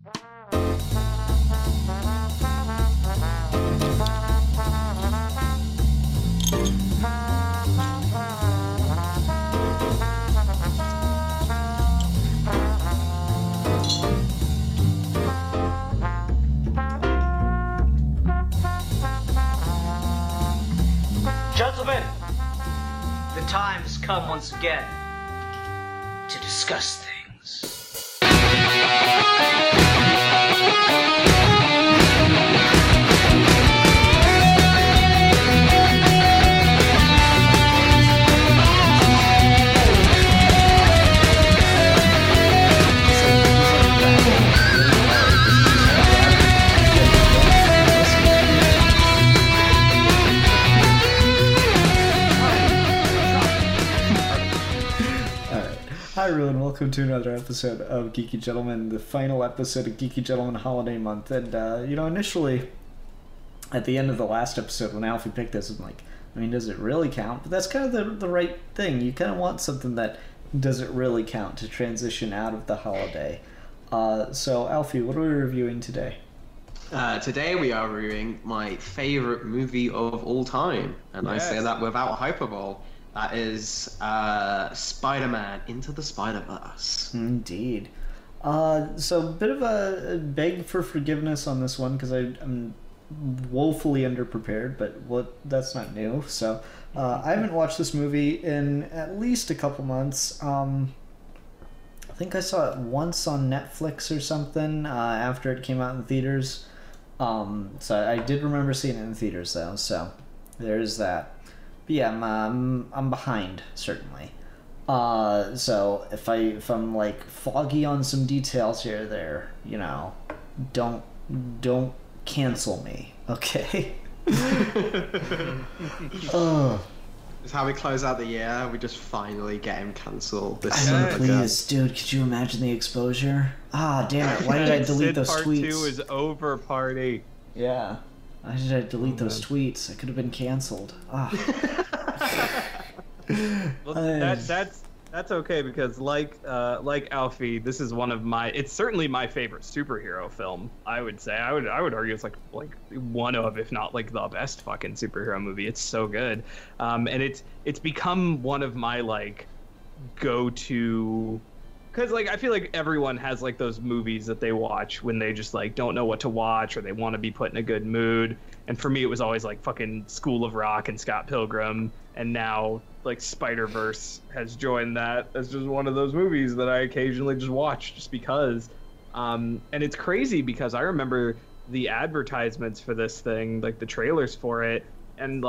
Gentlemen, the time has come once again to discuss things. Hi everyone, welcome to another episode of Geeky Gentleman, the final episode of Geeky Gentleman Holiday Month. And, initially, at the end of the last episode, when Alfie picked this, I'm like, does it really count? But that's kind of the right thing. You kind of want something that doesn't really count to transition out of the holiday. So, Alfie, what are we reviewing today? Today we are reviewing my favorite movie of all time. And yes. I say that without hyperbole. That is Spider-Man Into the Spiderverse. Indeed. So a bit of a beg for forgiveness on this one because I'm woefully underprepared, but that's not new. So I haven't watched this movie in at least a couple months. I think I saw it once on Netflix or something after it came out in theaters. So I did remember seeing it in theaters though. So there's that. But yeah, I'm behind, certainly. So if I'm like foggy on some details here or there, don't cancel me, okay? It's how we close out the year. We just finally get him cancelled. Please, dude, could you imagine the exposure? Ah, damn it! Why did I delete those tweets? Part 2 is over, party. Yeah. Why did I delete those tweets? I could have been canceled. Well, that's okay because like Alfie, this is one of my. It's certainly my favorite superhero film. I would say. I would argue it's like one of, if not like the best fucking superhero movie. It's so good, and it's become one of my like go-to. Because, I feel like everyone has, those movies that they watch when they just, don't know what to watch or they want to be put in a good mood. And for me, it was always, fucking School of Rock and Scott Pilgrim. And now, Spider-Verse has joined that as just one of those movies that I occasionally just watch just because. And it's crazy because I remember the advertisements for this thing, the trailers for it. And,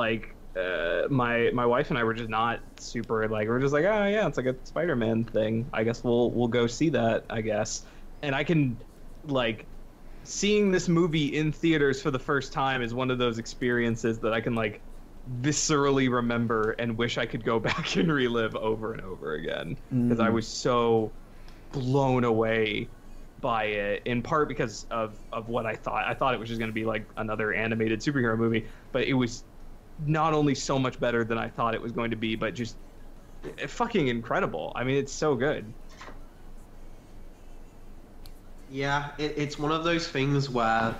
my wife and I were just not super we're just oh yeah, it's like a Spider-Man thing. I guess we'll go see that, I guess. And I can seeing this movie in theaters for the first time is one of those experiences that I can viscerally remember and wish I could go back and relive over and over again because I was so blown away by it, in part because of what I thought. I thought it was just going to be another animated superhero movie, but it was not only so much better than I thought it was going to be, but just fucking incredible. It's so good. Yeah, it's one of those things where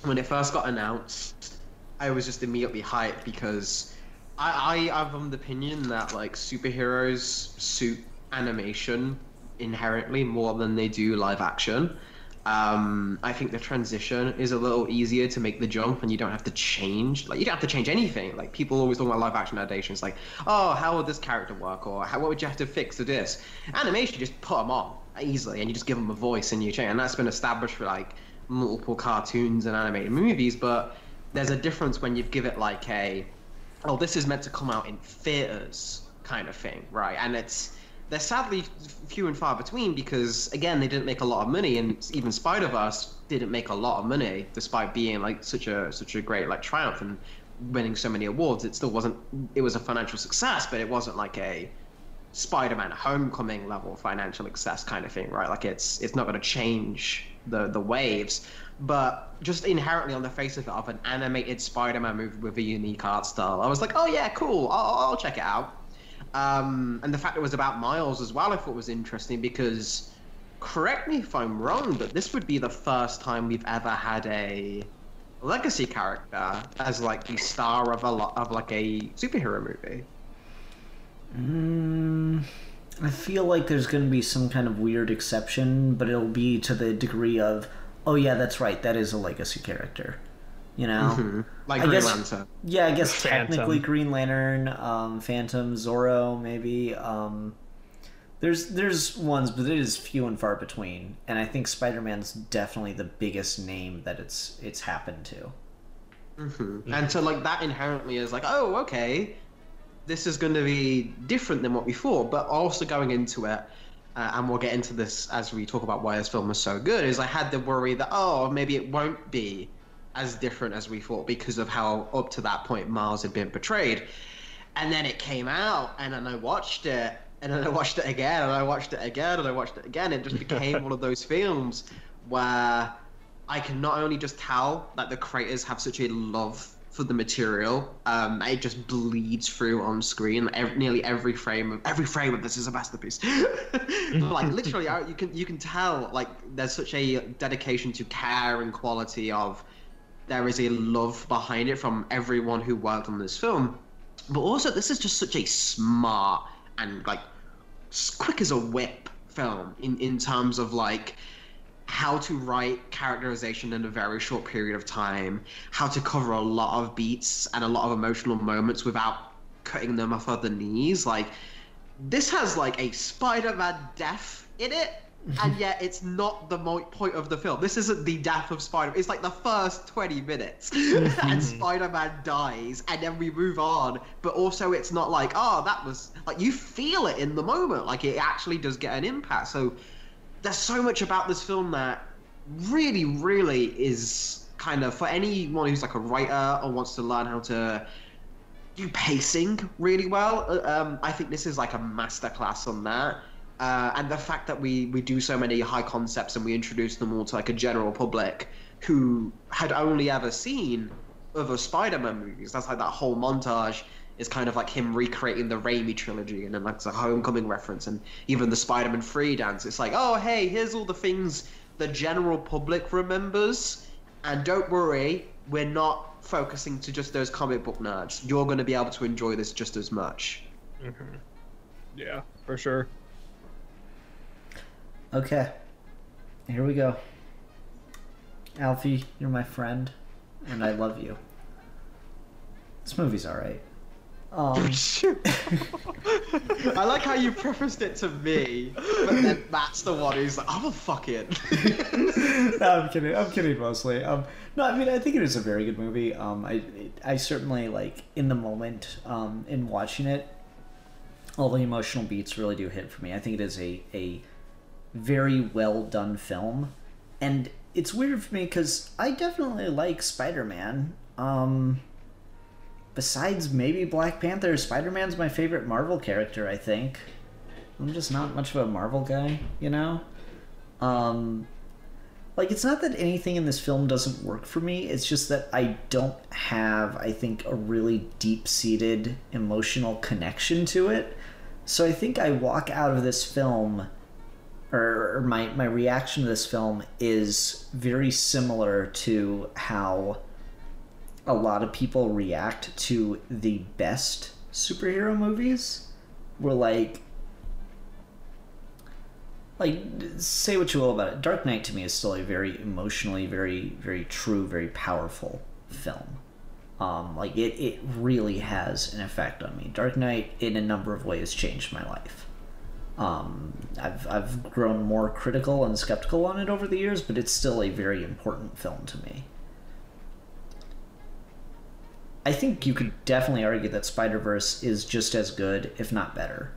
when it first got announced, I was just immediately hyped because I have the opinion that superheroes suit animation inherently more than they do live action. I think the transition is a little easier to make the jump and you don't have to change. You don't have to change anything. People always talk about live action adaptations, oh, how would this character work? Or what would you have to fix to this? Animation, you just put them on easily and you just give them a voice and you change. And that's been established for multiple cartoons and animated movies. But there's a difference when you give it this is meant to come out in theaters kind of thing, right? And they're sadly few and far between because, again, they didn't make a lot of money, and even Spider-Verse didn't make a lot of money, despite being such a great triumph and winning so many awards. It still wasn't. It was a financial success, but it wasn't a Spider-Man Homecoming level financial success kind of thing, right? It's not going to change the waves, but just inherently on the face of it, of an animated Spider-Man movie with a unique art style, I was like, oh yeah, cool, I'll check it out. And the fact it was about Miles as well, I thought was interesting because correct me if I'm wrong, but this would be the first time we've ever had a legacy character as like the star of like a superhero movie. I feel like there's going to be some kind of weird exception, but it'll be to the degree of, oh yeah, that's right, that is a legacy character. You know? Mm-hmm. Like I Green guess, Lantern. Yeah, I guess Phantom. technically Green Lantern, Phantom, Zorro, maybe. There's ones, but it is few and far between. And I think Spider-Man's definitely the biggest name that it's happened to. Mm-hmm. And so like that inherently is like, oh, okay, this is going to be different than what we thought, but also going into it, and we'll get into this as we talk about why this film was so good, is I had the worry that, oh, maybe it won't be as different as we thought because of how up to that point Miles had been portrayed. And then it came out, and then I watched it, and then I watched it again, and I watched it again, and I watched it again. It just became one of those films where I can not only just tell that the creators have such a love for the material, it just bleeds through on screen. Nearly every frame of this is a masterpiece. Like literally, you can tell like there's such a dedication to care and quality of. There is a love behind it from everyone who worked on this film, but also this is just such a smart and like quick as a whip film in terms of like how to write characterization in a very short period of time, how to cover a lot of beats and a lot of emotional moments without cutting them off at the knees. Like this has like a Spider-Man death in it. And yet it's not the point of the film. This isn't the death of Spider-Man. It's like the first 20 minutes and Spider-Man dies and then we move on. But also it's not like, oh, that was... Like, you feel it in the moment. Like, it actually does get an impact. So there's so much about this film that really, really is kind of... For anyone who's like a writer or wants to learn how to do pacing really well, I think this is like a masterclass on that. And the fact that we do so many high concepts and we introduce them all to like a general public who had only ever seen other Spider-Man movies. That's like that whole montage is kind of like him recreating the Raimi trilogy, and then like the Homecoming reference and even the Spider-Man 3 dance. It's like, oh, hey, here's all the things the general public remembers, and don't worry, we're not focusing to just those comic book nerds. You're going to be able to enjoy this just as much. Mm-hmm. Yeah, for sure. Okay, here we go. Alfie, you're my friend, and I love you. This movie's alright. I like how you prefaced it to me, but then Matt's the one who's like, I'm a fucking... No, I'm kidding. I'm kidding mostly. No, I mean, I think it is a very good movie. I certainly, like, in the moment, in watching it, all the emotional beats really do hit for me. I think it is a very well done film, and it's weird for me because I definitely like Spider-Man. Besides maybe Black Panther, Spider-Man's my favorite Marvel character, I think. I'm just not much of a Marvel guy, you know? Like, it's not that anything in this film doesn't work for me, it's just that I don't have, I think, a really deep-seated emotional connection to it. So I think I walk out of this film, or my reaction to this film is very similar to how a lot of people react to the best superhero movies. We're like, say what you will about it, Dark Knight to me is still a very emotionally, very, very true, very powerful film. Like, it really has an effect on me. Dark Knight, in a number of ways, changed my life. I've grown more critical and skeptical on it over the years, but it's still a very important film to me. I think you could definitely argue that Spiderverse is just as good, if not better.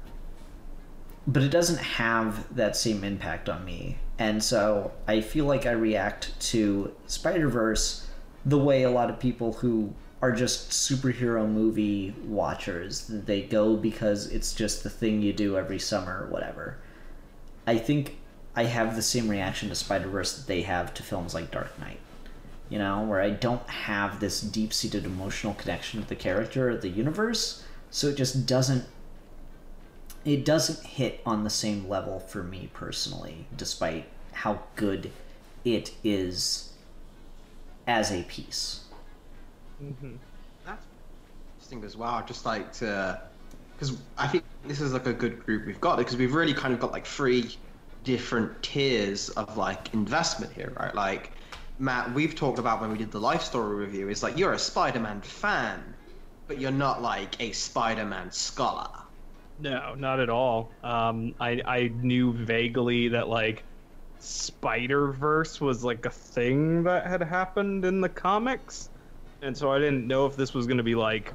But it doesn't have that same impact on me. And so I feel like I react to Spiderverse the way a lot of people who are just superhero movie watchers. They go because it's just the thing you do every summer or whatever. I think I have the same reaction to Spider-Verse that they have to films like Dark Knight. You know, where I don't have this deep-seated emotional connection to the character or the universe, so it just doesn't it doesn't hit on the same level for me personally, despite how good it is as a piece. Mm-hmm. That's interesting as well. Just like to, because I think this is like a good group we've got, because we've really kind of got like 3 different tiers of like investment here, right? Like Matt, we've talked about when we did the life story review, is like you're a Spider-Man fan, but you're not like a Spider-Man scholar. No, not at all. I knew vaguely that like Spiderverse was like a thing that had happened in the comics, and so I didn't know if this was going to be like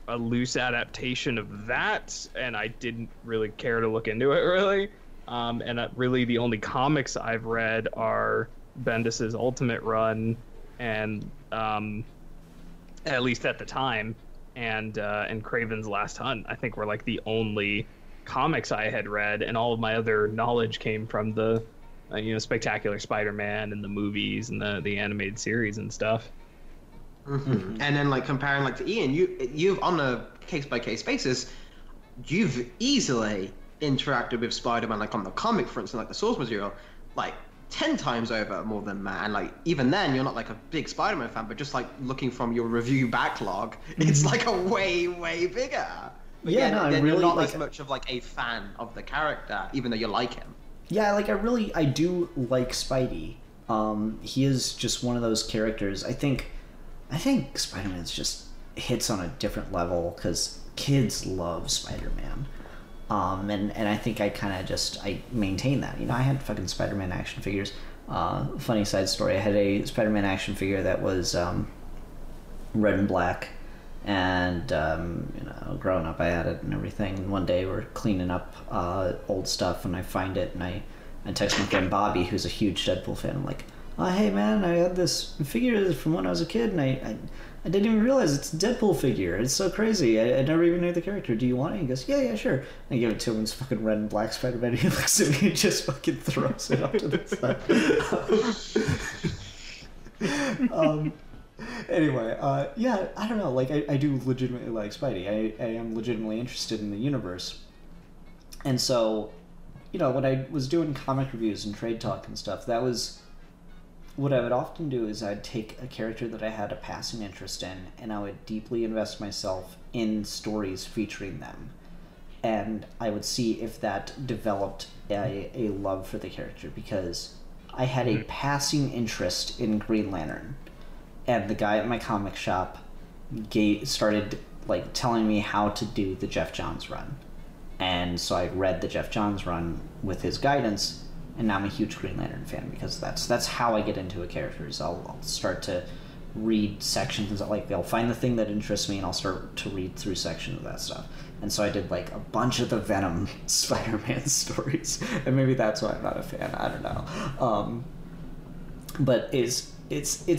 a loose adaptation of that, and I didn't really care to look into it really. And really the only comics I've read are Bendis's Ultimate Run, and at least at the time, and Kraven's Last Hunt, I think, were like the only comics I had read, and all of my other knowledge came from the Spectacular Spider-Man and the movies and the animated series and stuff. Mm-hmm. And then like comparing like to Ian, you've on a case-by-case basis, you've easily interacted with Spider-Man like on the comic fronts and like the source material like 10 times over more than Matt, and like even then you're not like a big Spider-Man fan, but just like looking from your review backlog, it's like a way bigger. But yeah, no, I really you're not like as much of like a fan of the character, even though you like him. Yeah, like I do like Spidey. He is just one of those characters. I think Spider-Man's just hits on a different level because kids love Spider-Man. And I think I maintain that. I had fucking Spider-Man action figures. Funny side story, I had a Spider-Man action figure that was red and black, and growing up I had it and everything. And one day we're cleaning up old stuff and I find it, and I text my friend Bobby, who's a huge Deadpool fan. I'm like, oh, hey man, I had this figure from when I was a kid, and I didn't even realize it's a Deadpool figure. It's so crazy. I never even knew the character. Do you want it? He goes, yeah, sure. And I give it to him. It's fucking red and black Spider-Man. He looks at me and just fucking throws it up to the side. Anyway, yeah, I don't know. Like, I do legitimately like Spidey. I am legitimately interested in the universe. And so, when I was doing comic reviews and trade talk and stuff, that was... What I would often do is I'd take a character that I had a passing interest in, and I would deeply invest myself in stories featuring them. And I would see if that developed a love for the character, because I had a passing interest in Green Lantern. And the guy at my comic shop started like telling me how to do the Jeff Johns run. And so I read the Jeff Johns run with his guidance, and now I'm a huge Green Lantern fan, because that's how I get into a character. Is I'll start to read sections, like I'll find the thing that interests me and I'll start to read through sections of that stuff. And so I did like a bunch of the Venom Spider-Man stories, and maybe that's why I'm not a fan. I don't know. But it's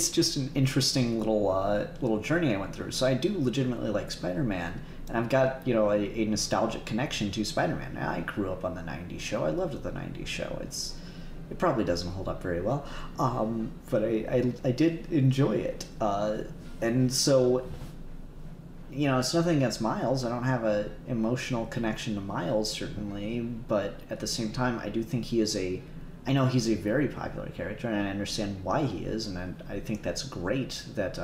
just an interesting little journey I went through. So I do legitimately like Spider-Man. And I've got, a nostalgic connection to Spider-Man. Now, I grew up on the 90s show. I loved the 90s show. It probably doesn't hold up very well. But I did enjoy it. And so, it's nothing against Miles. I don't have an emotional connection to Miles, certainly. But at the same time, I do think I know he's a very popular character, and I understand why he is. And I think that's great that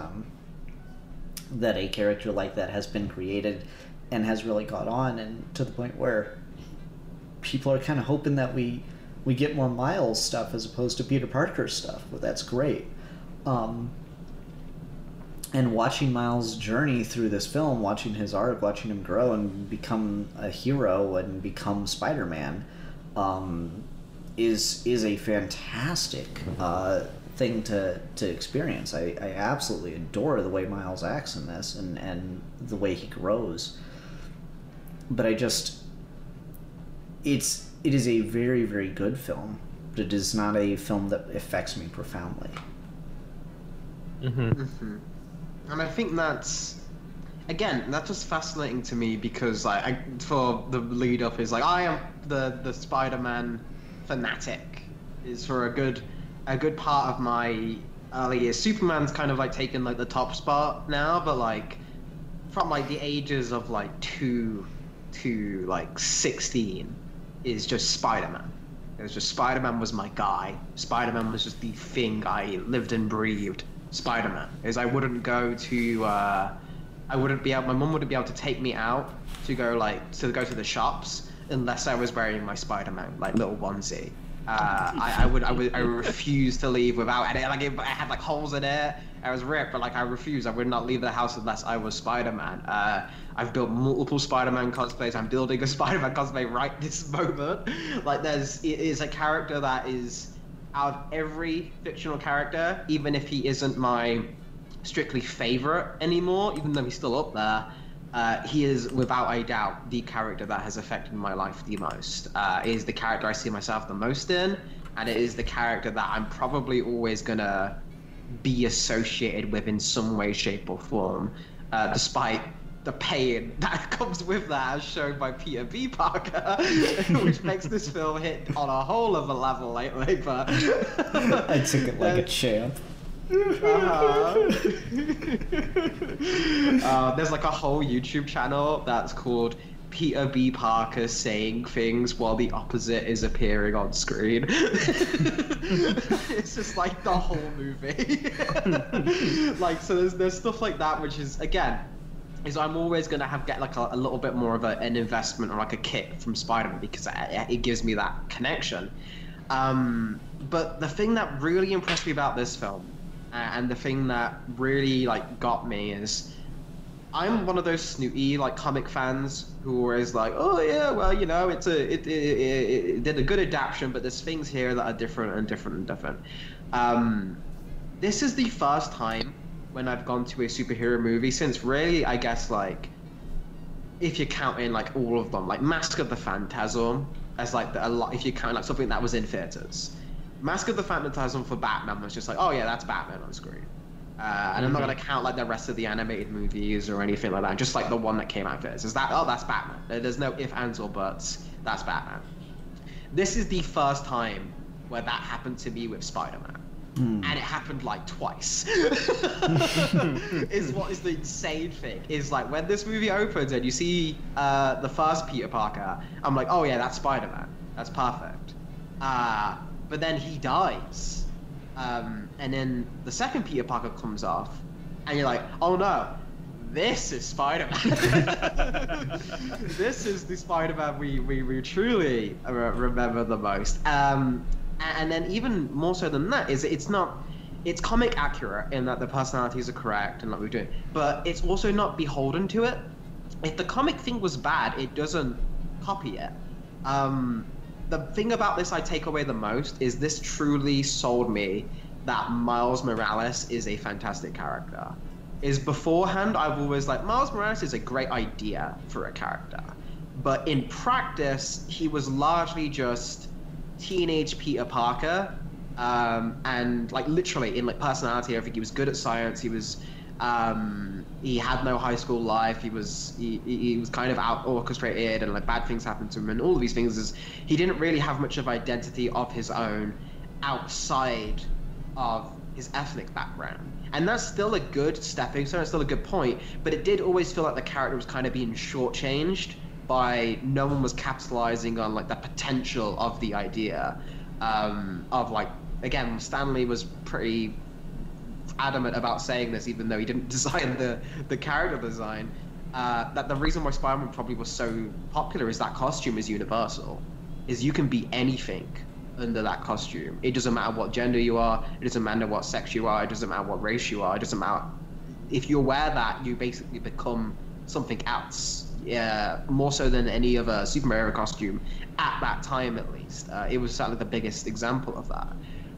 a character like that has been created and has really got on, and to the point where people are kind of hoping that we get more Miles stuff as opposed to Peter Parker stuff. Well, that's great. And watching Miles' journey through this film, watching his arc, watching him grow and become a hero and become Spider-Man, is a fantastic thing to experience. I absolutely adore the way Miles acts in this, and the way he grows. But it is a very, very good film, but it is not a film that affects me profoundly. Mm-hmm. Mm-hmm. And I think that's just fascinating to me, because for the lead up is like, I am the Spider-Man fanatic is for a good part of my early years. Superman's kind of like taken like the top spot now, but like from like the ages of like 2 to like 16 is just Spider-Man. It was just Spider-Man was my guy. Spider-Man was just the thing I lived and breathed. Spider-Man. I wouldn't go to my mum wouldn't be able to take me out to go to the shops unless I was wearing my Spider-Man like little onesie. I refuse to leave without it. Like I had like holes in it. I was ripped, but like I refused. I would not leave the house unless I was Spider-Man. I've built multiple Spider-Man cosplays. I'm building a Spider-Man cosplay right this moment. Like it is a character that is out of every fictional character, even if he isn't my strictly favorite anymore, even though he's still up there. He is without a doubt the character that has affected my life the most. It is the character I see myself the most in, and it is the character that I'm probably always gonna be associated with in some way, shape, or form, despite the pain that comes with that, as shown by Peter B. Parker, which makes this film hit on a whole other level lately. But I took it like a champ. There's like a whole YouTube channel that's called Peter B. Parker saying things while the opposite is appearing on screen. It's just like the whole movie. Like, so there's stuff like that, which is, again, I'm always gonna get like a little bit more of an investment or like a kick from Spider-Man because it gives me that connection. But the thing that really impressed me about this film, and the thing that really like got me, is I'm one of those snooty like comic fans who are always like, oh yeah, well, you know, it did a good adaptation, but there's things here that are different and different and different. This is the first time when I've gone to a superhero movie since really, I guess, like, if you count in like all of them, like Mask of the Phantasm as like a lot, if you count like something that was in theaters. Mask of the Phantasm for Batman was just like, oh yeah, that's Batman on screen. And I'm not gonna count like the rest of the animated movies or anything like that. Just like the one that came out first. Is that, oh, that's Batman. There's no ifs, ands, or buts. That's Batman. This is the first time where that happened to me with Spider-Man. And it happened like twice. Is what is the insane thing. Is like when this movie opens and you see the first Peter Parker, I'm like, oh yeah, that's Spider-Man. That's perfect. But then he dies. And then the second Peter Parker comes off, and you're like, oh no, this is Spider-Man. This is the Spider-Man we truly remember the most. And then even more so than that is it's comic accurate in that the personalities are correct and like we're doing, but it's also not beholden to it. If the comic thing was bad, it doesn't copy it. The thing about this I take away the most is this truly sold me that Miles Morales is a fantastic character. Is beforehand, I've always like, Miles Morales is a great idea for a character. But in practice, he was largely just teenage Peter Parker. And like literally in like personality, I think he was good at science. He was, he had no high school life. He was kind of out orchestrated, and like bad things happened to him, and all of these things. Is he didn't really have much of identity of his own outside of his ethnic background, and that's still a good stepping stone. It's still a good point, but it did always feel like the character was kind of being shortchanged by no one was capitalizing on like the potential of the idea of like, again, Stanley was pretty adamant about saying this, even though he didn't design the character design, that the reason why Spider-Man probably was so popular is that costume is universal. Is you can be anything under that costume. It doesn't matter what gender you are, it doesn't matter what sex you are, it doesn't matter what race you are, it doesn't matter. If you wear that, you basically become something else. Yeah, more so than any other superhero costume at that time, at least. It was certainly the biggest example of that.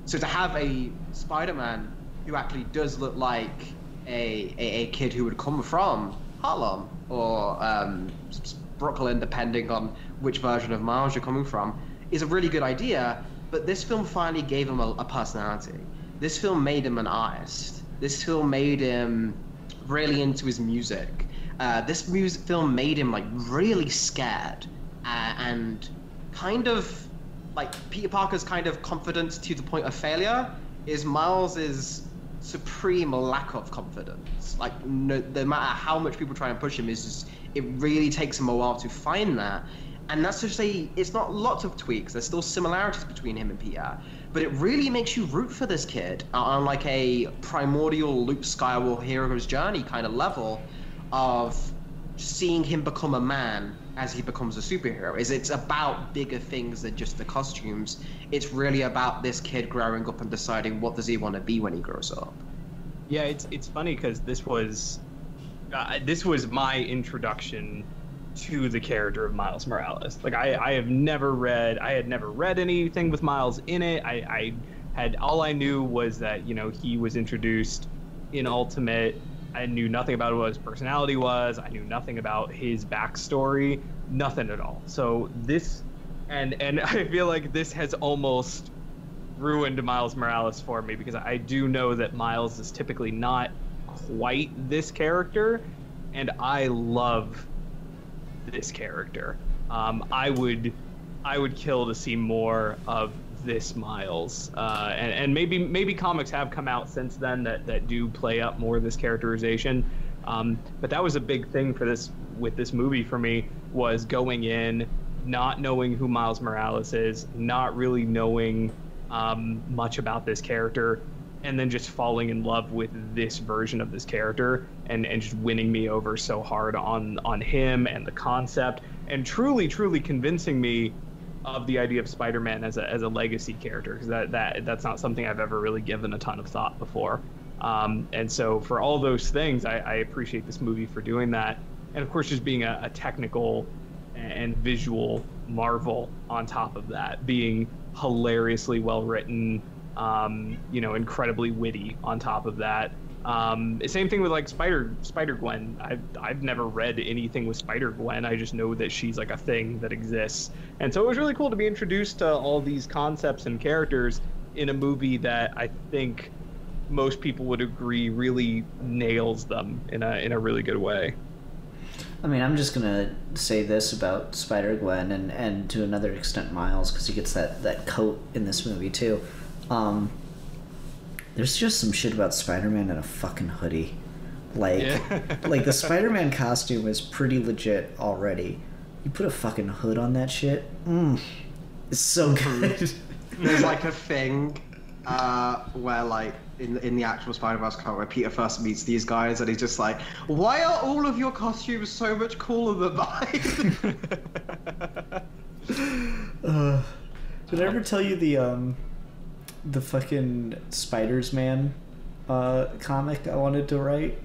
So to have a Spider-Man who actually does look like a kid who would come from Harlem or Brooklyn, depending on which version of Miles you're coming from, is a really good idea. But this film finally gave him a personality. This film made him an artist. This film made him really into his music. This film made him like really scared and kind of like Peter Parker's kind of confidence to the point of failure is Miles's supreme lack of confidence. Like no matter how much people try and push him, is it really takes him a while to find that. And that's to say, it's not lots of tweaks. There's still similarities between him and Peter, but it really makes you root for this kid on like a primordial Luke Skywalker hero's journey kind of level of seeing him become a man as he becomes a superhero. It's about bigger things than just the costumes. It's really about this kid growing up and deciding what does he want to be when he grows up. Yeah, it's funny because this was my introduction to the character of Miles Morales. Like I had never read anything with Miles in it. I had, all I knew was that, you know, he was introduced in Ultimate. I knew nothing about what his personality was. I knew nothing about his backstory, nothing at all. So this, and I feel like this has almost ruined Miles Morales for me, because I do know that Miles is typically not quite this character, and I love this character. I would kill to see more of this Miles, and maybe comics have come out since then that do play up more of this characterization, but that was a big thing with this movie for me, was going in not knowing who Miles Morales is, not really knowing much about this character, and then just falling in love with this version of this character and just winning me over so hard on him and the concept, and truly convincing me of the idea of Spider-Man as a legacy character, because that's not something I've ever really given a ton of thought before. And so for all those things, I appreciate this movie for doing that. And of course, just being a technical and visual marvel on top of that, being hilariously well written, you know, incredibly witty on top of that. Same thing with like Spider-Gwen. I've never read anything with Spider-Gwen. I just know that she's like a thing that exists. And so it was really cool to be introduced to all these concepts and characters in a movie that I think most people would agree really nails them in a really good way. I mean, I'm just gonna say this about Spider-Gwen and to another extent Miles, because he gets that coat in this movie too. There's just some shit about Spider-Man in a fucking hoodie. Like, yeah. Like the Spider-Man costume is pretty legit already. You put a fucking hood on that shit, it's so good. There's like a thing where like in the actual Spider-Verse comic where Peter first meets these guys and he's just like, why are all of your costumes so much cooler than mine? Did I ever tell you the fucking Spiders-Man comic I wanted to write?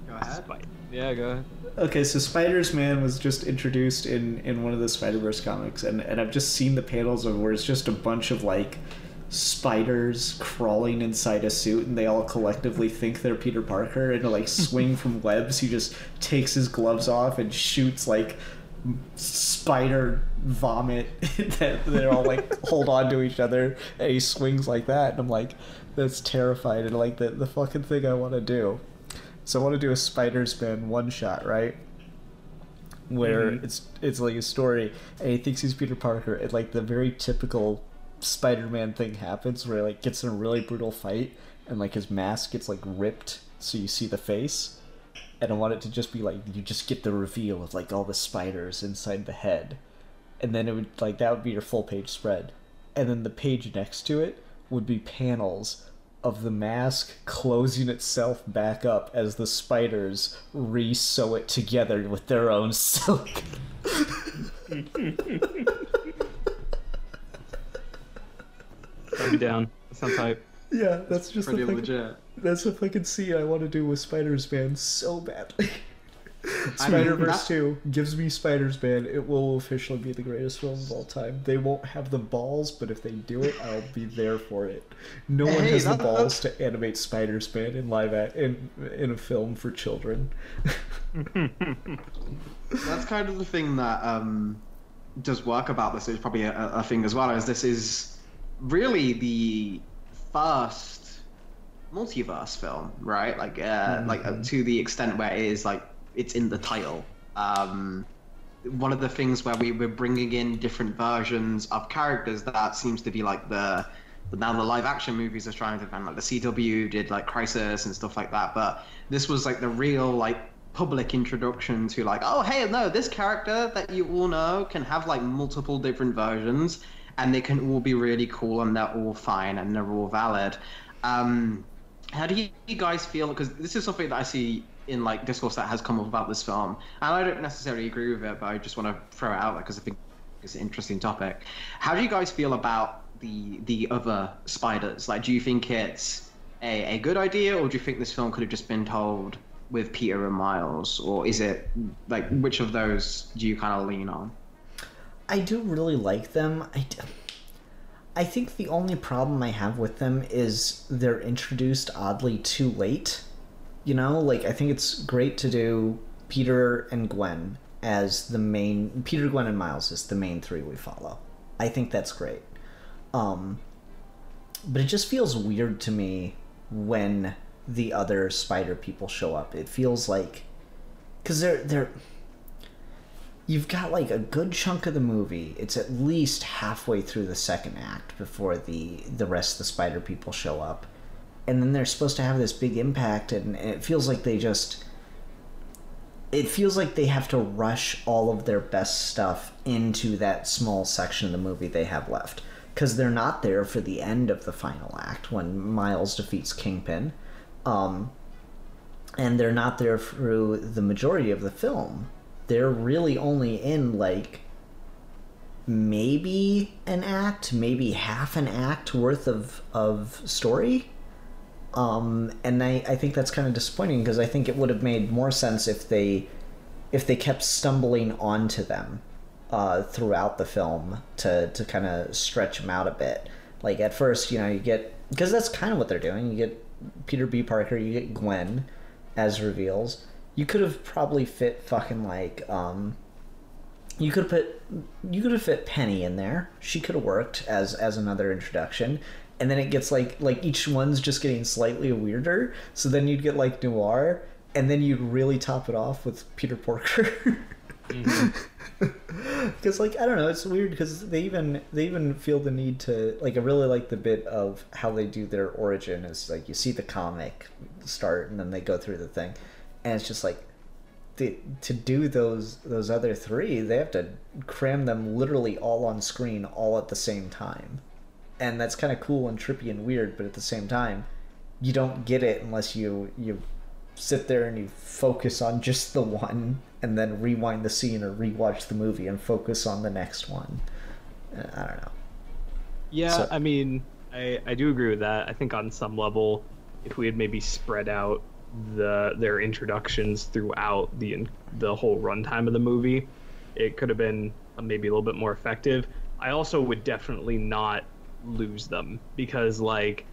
Go ahead. Yeah, go ahead. Okay, so Spiders-Man was just introduced in one of the Spider-Verse comics, and I've just seen the panels of where it's just a bunch of like spiders crawling inside a suit, and they all collectively think they're Peter Parker, and to like swing from webs, he just takes his gloves off and shoots like spider vomit that they're all like hold on to each other, and he swings like that, and I'm like, that's terrifying. And like the fucking thing I want to do, so I want to do a Spiders-Man one shot, right, where it's like a story and he thinks he's Peter Parker, and like the very typical Spider-Man thing happens where he like gets in a really brutal fight and like his mask gets like ripped so you see the face. And I want it to just be like, you just get the reveal of like all the spiders inside the head, and then it would like, that would be your full page spread, and then the page next to it would be panels of the mask closing itself back up as the spiders re-sew it together with their own silk. I'm down. That sounds hype. Yeah, that's just pretty the legit. That's the fucking scene I want to do with Spiders-Man so badly. Spider-Verse 2 gives me Spiders-Man. It will officially be the greatest film of all time. They won't have the balls, but if they do it, I'll be there for it. No one has the balls to animate Spiders-Man in a film for children. That's kind of the thing that does work about this. Is probably a thing as well, as this is really the first multiverse film, right? Like, to the extent where it is like it's in the title. One of the things where we're bringing in different versions of characters that seems to be like now the live action movies are trying to find, like the CW did like Crisis and stuff like that, but this was like the real like public introduction to like, oh hey, no, this character that you all know can have like multiple different versions, and they can all be really cool, and they're all fine, and they're all valid. How do you guys feel? Because this is something that I see in like discourse that has come up about this film, and I don't necessarily agree with it, but I just want to throw it out there because I think it's an interesting topic. How do you guys feel about the other spiders? Like, do you think it's a good idea, or do you think this film could have just been told with Peter and Miles, or is it like, which of those do you kind of lean on? I do really like them. I think the only problem I have with them is they're introduced oddly too late. You know, like, I think it's great to do Peter and Gwen as the main... Peter, Gwen, and Miles is the main three we follow. I think that's great. But it just feels weird to me when the other spider people show up. It feels like... Because they're... You've got, like, a good chunk of the movie. It's at least halfway through the second act before the rest of the spider people show up. And then they're supposed to have this big impact, and it feels like they just... It feels like they have to rush all of their best stuff into that small section of the movie they have left. Because they're not there for the end of the final act, when Miles defeats Kingpin. And they're not there through the majority of the film. They're really only in, like, maybe an act, maybe half an act worth of story. And I think that's kind of disappointing, because I think it would have made more sense if they kept stumbling onto them throughout the film to kind of stretch them out a bit. Like, at first, you know, you get... Because that's kind of what they're doing. You get Peter B. Parker, you get Gwen as reveals. You could have probably fit fucking, like, you could have fit Penny in there. She could have worked as another introduction. And then it gets, like each one's just getting slightly weirder. So then you'd get, like, Noir, and then you'd really top it off with Peter Porker. Because, like, I don't know, it's weird, because they even feel the need to, like, I really like the bit of how they do their origin is, like, you see the comic start, and then they go through the thing. And it's just like, to do those other three, they have to cram them literally all on screen all at the same time. And that's kind of cool and trippy and weird, but at the same time, you don't get it unless you sit there and you focus on just the one, and then rewind the scene or rewatch the movie and focus on the next one. I don't know. Yeah, so, I mean, I do agree with that. I think on some level, if we had maybe spread out their introductions throughout the whole runtime of the movie, it could have been maybe a little bit more effective. I also would definitely not lose them, because, like,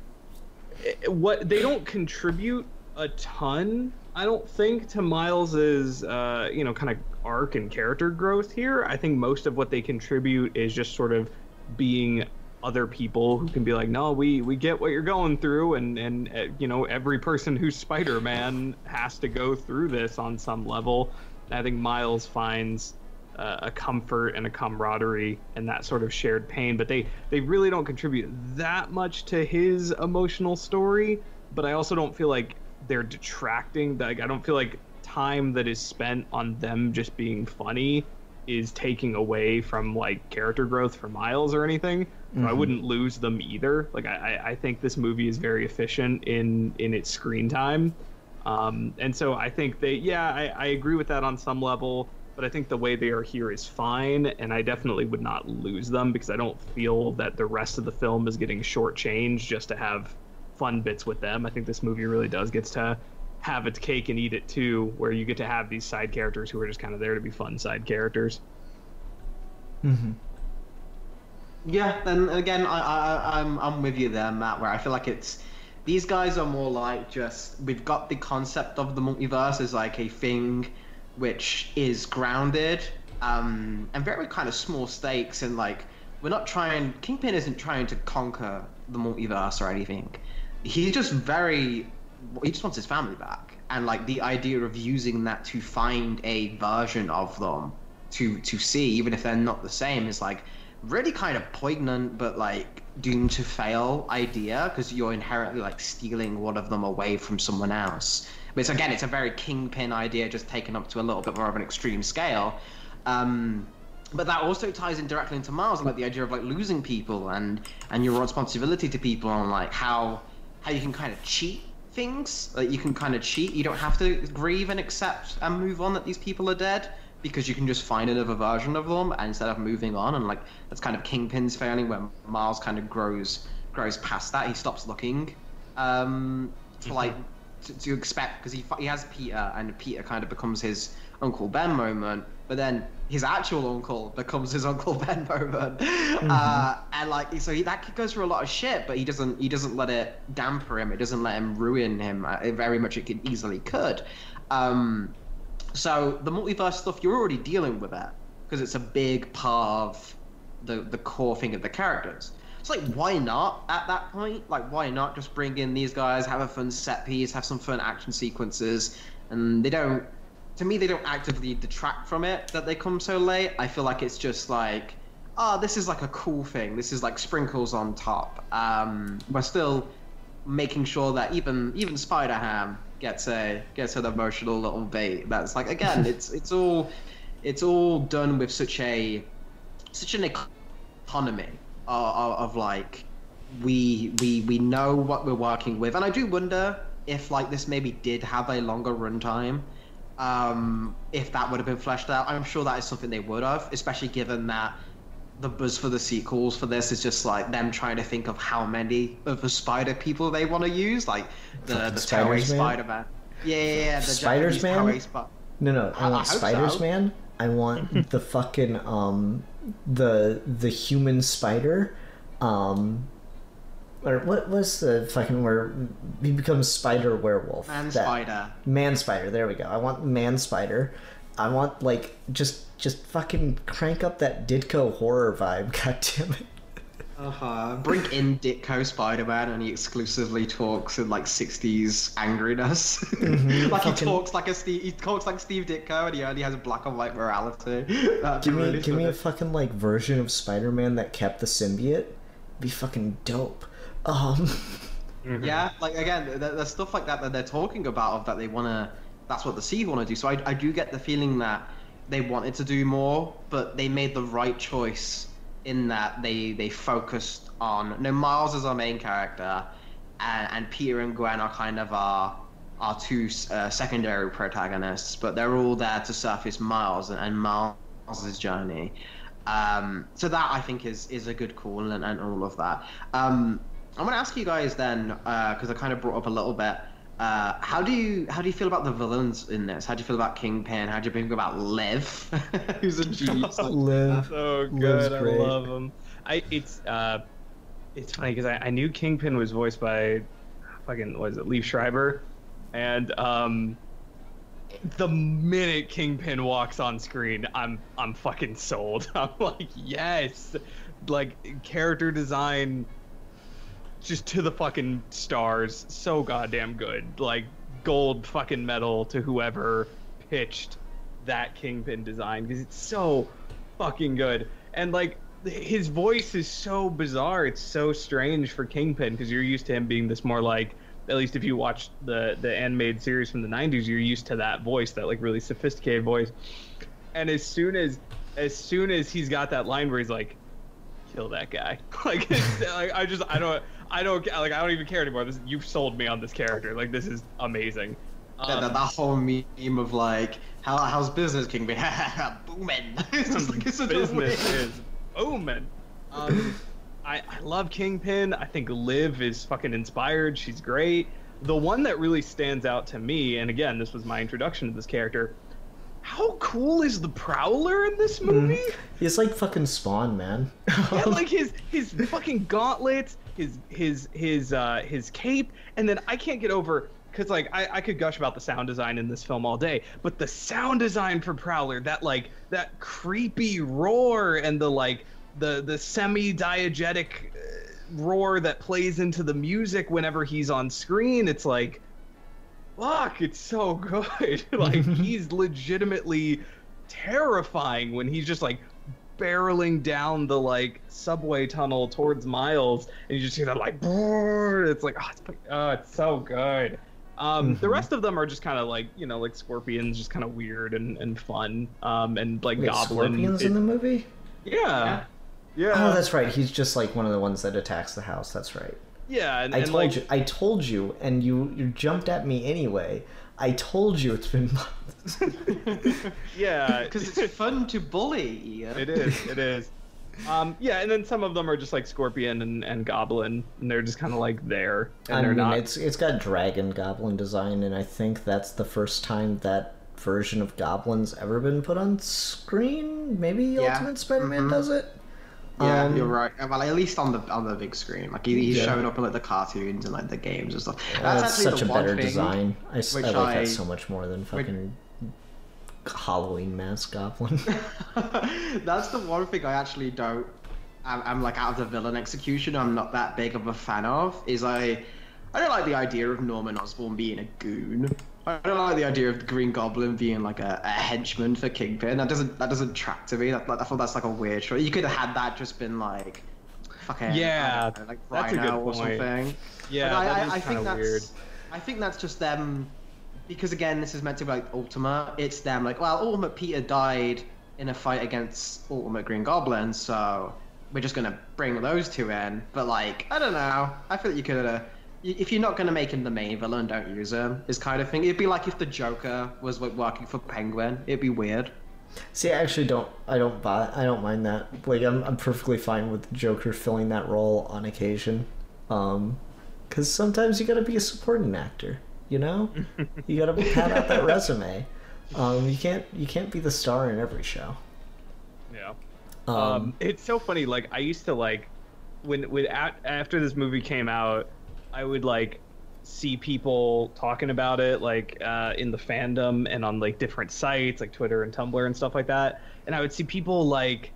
what they don't contribute a ton, I don't think, to Miles's kind of arc and character growth here. I think most of what they contribute is just sort of being other people who can be like, no, we get what you're going through, and every person who's Spider-Man has to go through this on some level. And I think Miles finds a comfort and a camaraderie and that sort of shared pain, but they really don't contribute that much to his emotional story. But I also don't feel like they're detracting. Like, I don't feel like time that is spent on them just being funny is taking away from, like, character growth for Miles or anything. So I wouldn't lose them either. Like, I think this movie is very efficient in its screen time. And so I think I agree with that on some level, but I think the way they are here is fine, and I definitely would not lose them, because I don't feel that the rest of the film is getting shortchanged just to have fun bits with them. I think this movie really gets to have its cake and eat it too, where you get to have these side characters who are just kind of there to be fun side characters. Yeah, and again, I'm with you there, Matt, where I feel like these guys are more like, just, we've got the concept of the multiverse as like a thing which is grounded and very kind of small stakes, and like, Kingpin isn't trying to conquer the multiverse or anything. He just wants his family back, and like the idea of using that to find a version of them to see, even if they're not the same, is like really kind of poignant, but like doomed to fail idea, because you're inherently like stealing one of them away from someone else. But it's, again, it's a very Kingpin idea, just taken up to a little bit more of an extreme scale. But that also ties in directly into Miles, like the idea of like losing people and your responsibility to people, and like how you can kind of cheat things. Like you can kind of cheat. You don't have to grieve and accept and move on that these people are dead, because you can just find another version of them, and instead of moving on. And like that's kind of Kingpin's failing, where Miles kind of grows past that. He stops looking to expect, because he has Peter, and Peter kind of becomes his Uncle Ben moment, but then his actual uncle becomes his Uncle Ben moment. And like, so that goes through a lot of shit, but he doesn't let it damper him. It doesn't let him ruin him very much. It easily could. So the multiverse stuff, you're already dealing with that, because it's a big part of the core thing of the characters. It's like, why not at that point? Like, why not just bring in these guys, have a fun set piece, have some fun action sequences, and they don't actively detract from it that they come so late. I feel like it's just like, oh, this is like a cool thing. This is like sprinkles on top. We're still making sure that even Spider-Ham gets an emotional little bait. That's like, again, it's all done with such an economy of like, we know what we're working with. And I do wonder if like this maybe did have a longer runtime, if that would have been fleshed out. I'm sure that is something they would have, especially given that the buzz for the sequels for this is just like them trying to think of how many of the spider people they want to use, like the Toei Spider-Man. Yeah, the Spiders Man? No, I want Spiders Man. I want the fucking the human spider, or what was the fucking where he becomes spider werewolf? Man spider. There we go. I want man spider. I want like just fucking crank up that Ditko horror vibe. God damn it. Bring in Ditko Spider-Man, and he exclusively talks in like 60s angriness. Like he talks like Steve Ditko, and he only has a black and white morality. Give me a fucking like version of Spider-Man that kept the symbiote. Be fucking dope. Yeah, like again, there's stuff like that they're talking about that they wanna. That's what the Seed want to do. So I do get the feeling that they wanted to do more, but they made the right choice in that they focused on. No, Miles is our main character, and Peter and Gwen are kind of our two secondary protagonists, but they're all there to surface Miles and Miles' journey. So that I think is a good call and all of that. I'm gonna ask you guys then, because I kind of brought up a little bit. How do you feel about the villains in this? How do you feel about Kingpin? How do you think about Liv, who's a genius? Liv, so good. I love him. It's funny because I knew Kingpin was voiced by Liev Schreiber, and the minute Kingpin walks on screen, I'm fucking sold. I'm like, yes, like character design. Just to the fucking stars. So goddamn good. Like, gold fucking medal to whoever pitched that Kingpin design, because it's so fucking good. And like, his voice is so bizarre. It's so strange for Kingpin, because you're used to him being this more like, at least if you watch the animated series from the 90s, you're used to that voice, that like really sophisticated voice. And as soon as he's got that line where he's like, kill that guy. Like, like I don't even care anymore. You've sold me on this character. Like, this is amazing. That whole meme of like, how's business, Kingpin? Booming. Business is booming. I love Kingpin. I think Liv is fucking inspired. She's great. The one that really stands out to me, and again, this was my introduction to this character. How cool is the Prowler in this movie? He's like fucking Spawn, man. Yeah, like his fucking gauntlets, his cape, and then I can't get over, because like I could gush about the sound design in this film all day, but the sound design for Prowler, that creepy roar, and the semi-diegetic roar that plays into the music whenever he's on screen, it's like, fuck, it's so good. Like, he's legitimately terrifying when he's just like barreling down the like subway tunnel towards Miles, and you just hear that like, it's like, it's so good. The rest of them are just kind of like, you know, like Scorpions, just kind of weird and fun. And like Goblin. Scorpions in the movie? Yeah. Oh, that's right. He's just like one of the ones that attacks the house. That's right. Yeah, I told you, and you jumped at me anyway. I told you it's been months. Yeah, because it's fun to bully. Ian. It is. Yeah, and then some of them are just like Scorpion and Goblin, and they're just kind of like there. And it's got dragon goblin design, and I think that's the first time that version of Goblin's ever been put on screen. Maybe Ultimate Spider-Man does it. Yeah, you're right. Well, at least on the big screen, like he's showing up in like the cartoons and like the games and stuff. That's such a better design. I like that so much more than fucking Halloween mask Goblin. That's the one thing I actually don't. I'm like out of the villain execution. I'm not that big of a fan of. I don't like the idea of Norman Osborn being a goon. I don't like the idea of the Green Goblin being like a henchman for Kingpin. That doesn't track to me. I thought that's like a weird choice. You could have had that just been like, fucking like that's a good Rhino or point. something. Yeah, but I think that's weird. I think that's just them, because again, this is meant to be like Ultima. It's them like, well, Ultimate Peter died in a fight against Ultimate Green Goblin, so we're just gonna bring those two in. But like, I don't know. I feel like you could have. If you're not going to make him the main villain, don't use him, is kind of thing. It'd be like if the Joker was like working for Penguin. It'd be weird. See, I actually don't mind that. Like, I'm perfectly fine with the Joker filling that role on occasion. Because sometimes you gotta be a supporting actor, you know? You gotta pad out that resume. You can't be the star in every show. Yeah. It's so funny, like, I used to, like, after this movie came out, I would like see people talking about it like in the fandom and on like different sites like Twitter and Tumblr and stuff like that, and I would see people like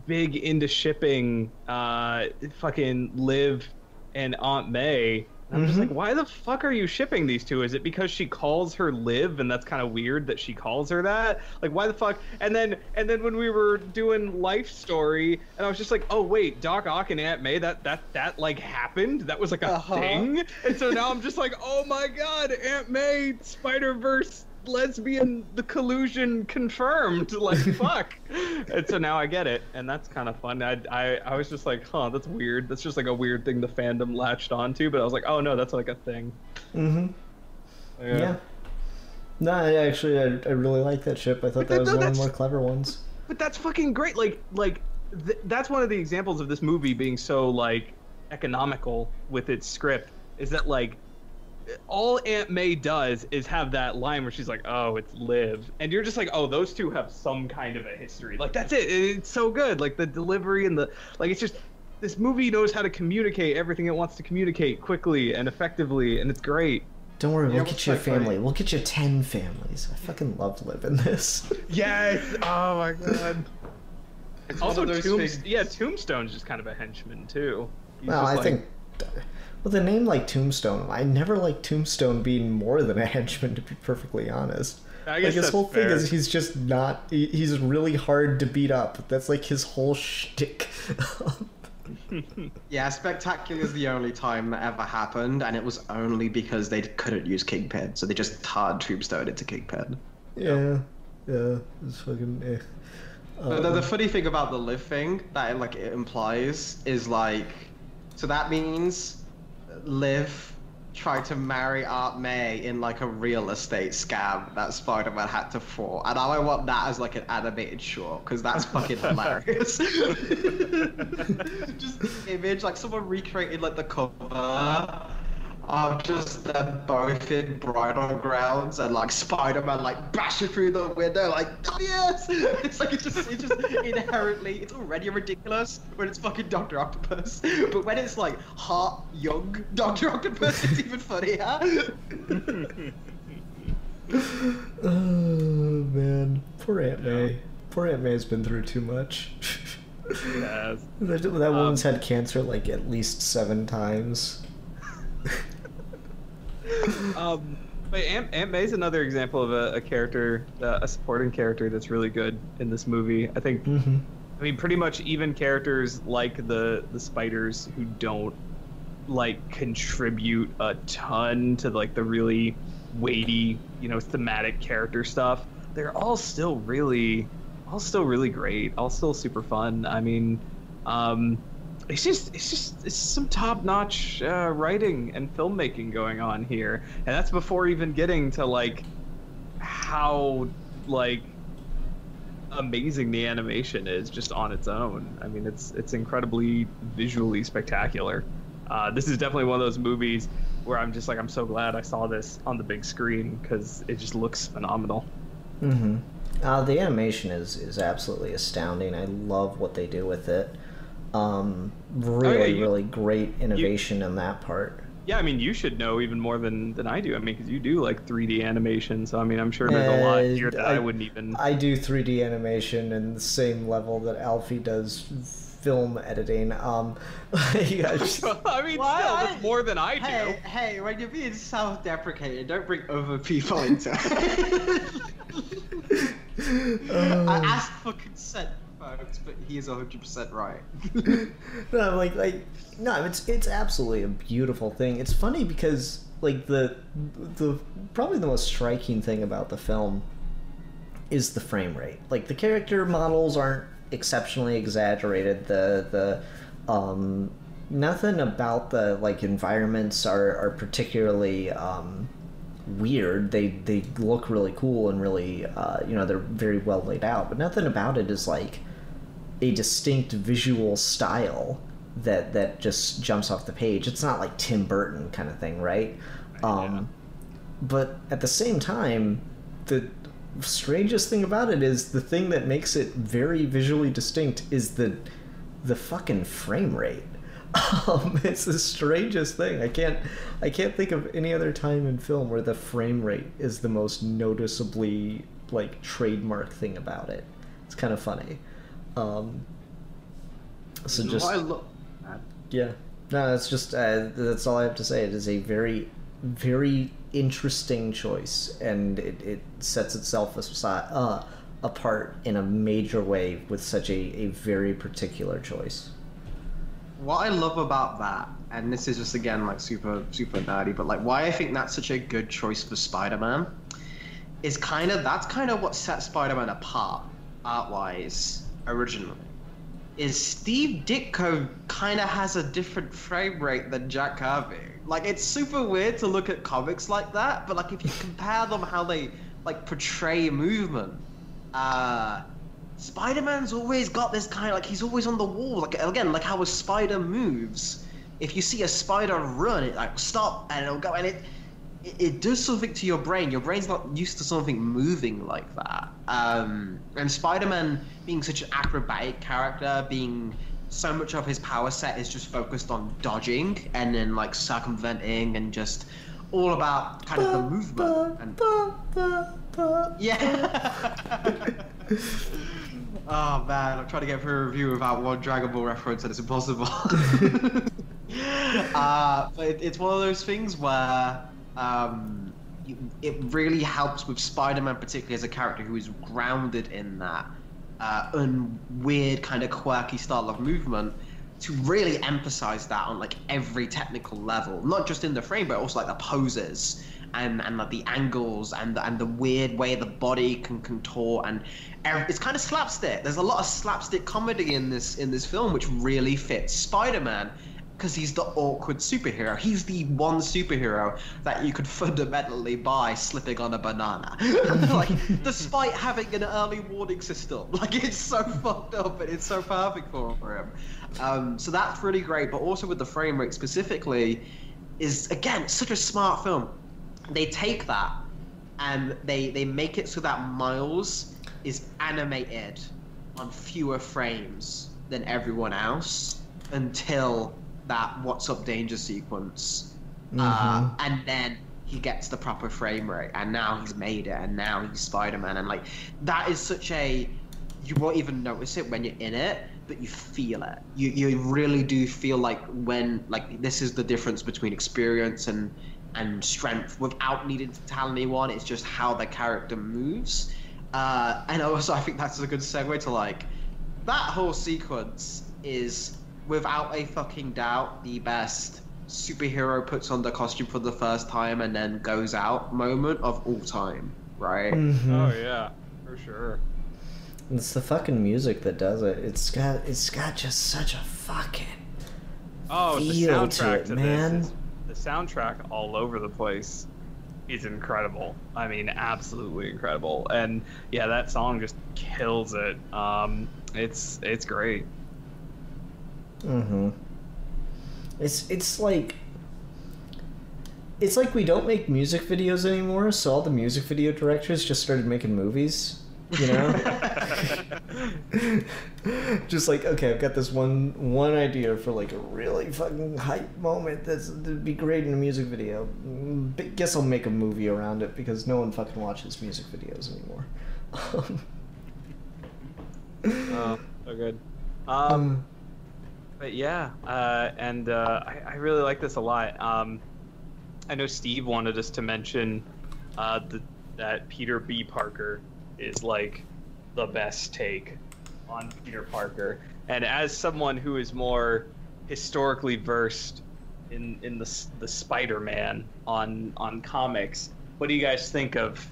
big into shipping fucking Liv and Aunt May. I'm just like, why the fuck are you shipping these two? Is it because she calls her Liv and that's kind of weird that she calls her that? Like, why the fuck? And then when we were doing Life Story, and I was just like, oh wait, Doc Ock and Aunt May, that like happened? That was like a thing? And so now I'm just like, oh my god, Aunt May, Spiderverse lesbian, the collusion confirmed. Like, fuck. And so now I get it, and that's kind of fun. I was just like, huh, that's weird. That's just like a weird thing the fandom latched onto. But I was like, oh no, that's like a thing. Yeah. No, I really like that ship. I thought that was one of the more clever ones. But that's fucking great. That's one of the examples of this movie being so like economical with its script. Is that like all Aunt May does is have that line where she's like, oh, it's Liv. And you're just like, oh, those two have some kind of a history. Like, that's it. It's so good. Like, the delivery and it's just, this movie knows how to communicate everything it wants to communicate quickly and effectively, and it's great. Don't worry, we'll get you a family. We'll get you 10 families. I fucking love Liv in this. Yes! Oh my god. It's also, Tombstone's just kind of a henchman, too. Well, I think... With a name like Tombstone, I never liked Tombstone being more than a henchman, to be perfectly honest. I guess his whole fair. thing is he's just not... He's really hard to beat up. That's like his whole shtick. Yeah, Spectacular is the only time that ever happened, and it was only because they couldn't use Kingpin, so they just tarred Tombstone into Kingpin. Yeah, it's fucking... But the funny thing about the Liv thing that it implies is like... So that means... Liv tried to marry Aunt May in like a real estate scam that Spider-Man had to fall, and now I want that as like an animated short because that's fucking hilarious. Just image like someone recreated like the cover of just them both in bridal grounds and like Spider-Man like bashing through the window like, oh yes! It's like it's just inherently, it's already ridiculous when it's fucking Dr. Octopus, but when it's like hot young Dr. Octopus, it's even funnier. Oh man, poor Aunt May. Poor Aunt May's been through too much. Yes. That woman's had cancer like at least 7 times. But Aunt May's another example of a character, a supporting character that's really good in this movie. I think, I mean, pretty much even characters like the spiders who don't like contribute a ton to like the really weighty, thematic character stuff. They're all still really great, all still super fun. I mean, it's some top-notch writing and filmmaking going on here, and that's before even getting to like how like amazing the animation is just on its own. I mean, it's incredibly visually spectacular. This is definitely one of those movies where I'm just like, I'm so glad I saw this on the big screen because it just looks phenomenal. The animation is absolutely astounding. I love what they do with it. Really great innovation in that part. Yeah, I mean, you should know even more than I do. I mean, because you do like 3D animation, so I mean, I'm sure there's a lot here that I wouldn't even. I do 3D animation in the same level that Alfie does film editing. I mean, still, that's more than I do. Hey, when you're being self-deprecating, don't bring other people into it. I asked for consent, folks, but he is 100% right. No, no, it's absolutely a beautiful thing. It's funny because like the probably the most striking thing about the film is the frame rate. Like the character models aren't exceptionally exaggerated. The nothing about the like environments are particularly weird. They look really cool and really they're very well laid out, but nothing about it is like a distinct visual style that just jumps off the page. It's not like Tim Burton kind of thing, right? But at the same time, the strangest thing about it is the thing that makes it very visually distinct is the fucking frame rate. It's the strangest thing. I can't think of any other time in film where the frame rate is the most noticeably like trademark thing about it. It's kind of funny. So just yeah, no, it's just that's all I have to say. It is a very, very interesting choice, and it sets itself apart in a major way with such a very particular choice. What I love about that, and this is just again like super nerdy, but like why I think that's such a good choice for Spider-Man is that's kind of what set Spider-Man apart art-wise originally. Is Steve Ditko kind of has a different frame rate than Jack Kirby. Like, it's super weird to look at comics like that, but like if you compare them how they like portray movement, Spider-Man's always got this kind of like, he's always on the wall. Like again, like how a spider moves. If you see a spider run, it like stop and it'll go, and it does something to your brain. Your brain's not used to something moving like that. And Spider-Man being such an acrobatic character, being so much of his power set is just focused on dodging and then like circumventing and just all about kind of the movement. And yeah. Oh man, I'm trying to get through a review without one Dragon Ball reference and it's impossible. But it's one of those things where it really helps with Spider-Man, particularly as a character who is grounded in that weird kind of quirky style of movement, to really emphasize that on like every technical level, not just in the frame but also like the poses and like the angles and the weird way the body can contort, and it's kind of slapstick. There's a lot of slapstick comedy in this film which really fits Spider-Man, because he's the awkward superhero. He's the one superhero that you could fundamentally buy slipping on a banana. Like, despite having an early warning system. Like, it's so fucked up and it's so perfect for him. So that's really great, but also with the frame rate specifically, is, again, such a smart film. They take that and they make it so that Miles is animated on fewer frames than everyone else until that "What's Up Danger" sequence, and then he gets the proper frame rate, and now he's made it, and now he's Spider-Man, and like that is such a, you won't even notice it when you're in it, but you feel it. You really do feel like when, like, this is the difference between experience and and strength without needing to tell anyone. It's just how the character moves. And also, I think that's a good segue to like that whole sequence is without a fucking doubt the best superhero puts on the costume for the first time and then goes out moment of all time, right? Mm-hmm. Oh yeah, for sure. It's the fucking music that does it. It's got just such a fucking the feel to soundtrack it, to man. this is the soundtrack all over the place is incredible. I mean, absolutely incredible. And yeah, that song just kills it. It's great. Mm-hmm. It's like we don't make music videos anymore, so all the music video directors just started making movies, you know? Just like, okay, I've got this one idea for like a really fucking hype moment that'd be great in a music video. Guess I'll make a movie around it because no one fucking watches music videos anymore. Oh, so good. But yeah, I really like this a lot. I know Steve wanted us to mention that Peter B. Parker is like the best take on Peter Parker, and as someone who is more historically versed in the Spider-Man on comics, what do you guys think of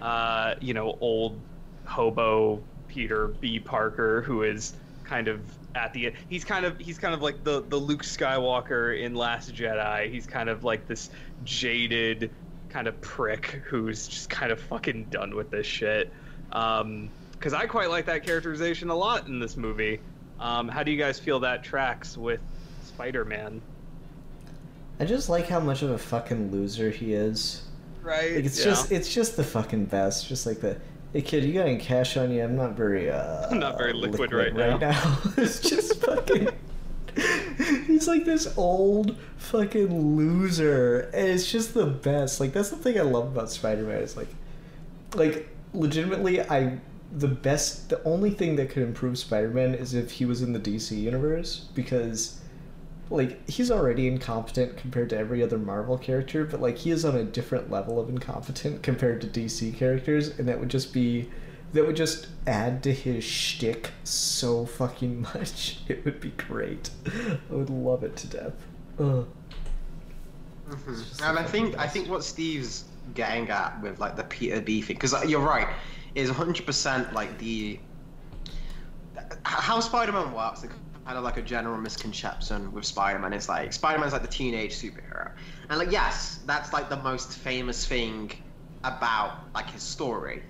old hobo Peter B. Parker, who is kind of at the end? He's kind of like the Luke Skywalker in Last Jedi. He's kind of like this jaded kind of prick who's just kind of fucking done with this shit. Because I quite like that characterization a lot in this movie. How do you guys feel that tracks with Spider-Man? I just like how much of a fucking loser he is. Right. Like, it's just the fucking best. Just like the, hey kid, you got any cash on you? I'm not very I'm not very liquid right now. It's just fucking. He's like this old fucking loser, and it's just the best. Like, that's the thing I love about Spider-Man. Is like legitimately, the only thing that could improve Spider-Man is if he was in the DC universe, because like he's already incompetent compared to every other Marvel character, but like he is on a different level of incompetent compared to DC characters, and that would just add to his shtick so fucking much. It would be great. I would love it to death. Mm-hmm. And I think what Steve's getting at with like the Peter B thing, because you're right, is 100% like how Spider-Man works. Kind of like a general misconception with Spider-Man. It's like Spider-Man's like the teenage superhero, and like yes, that's like the most famous thing about like his story.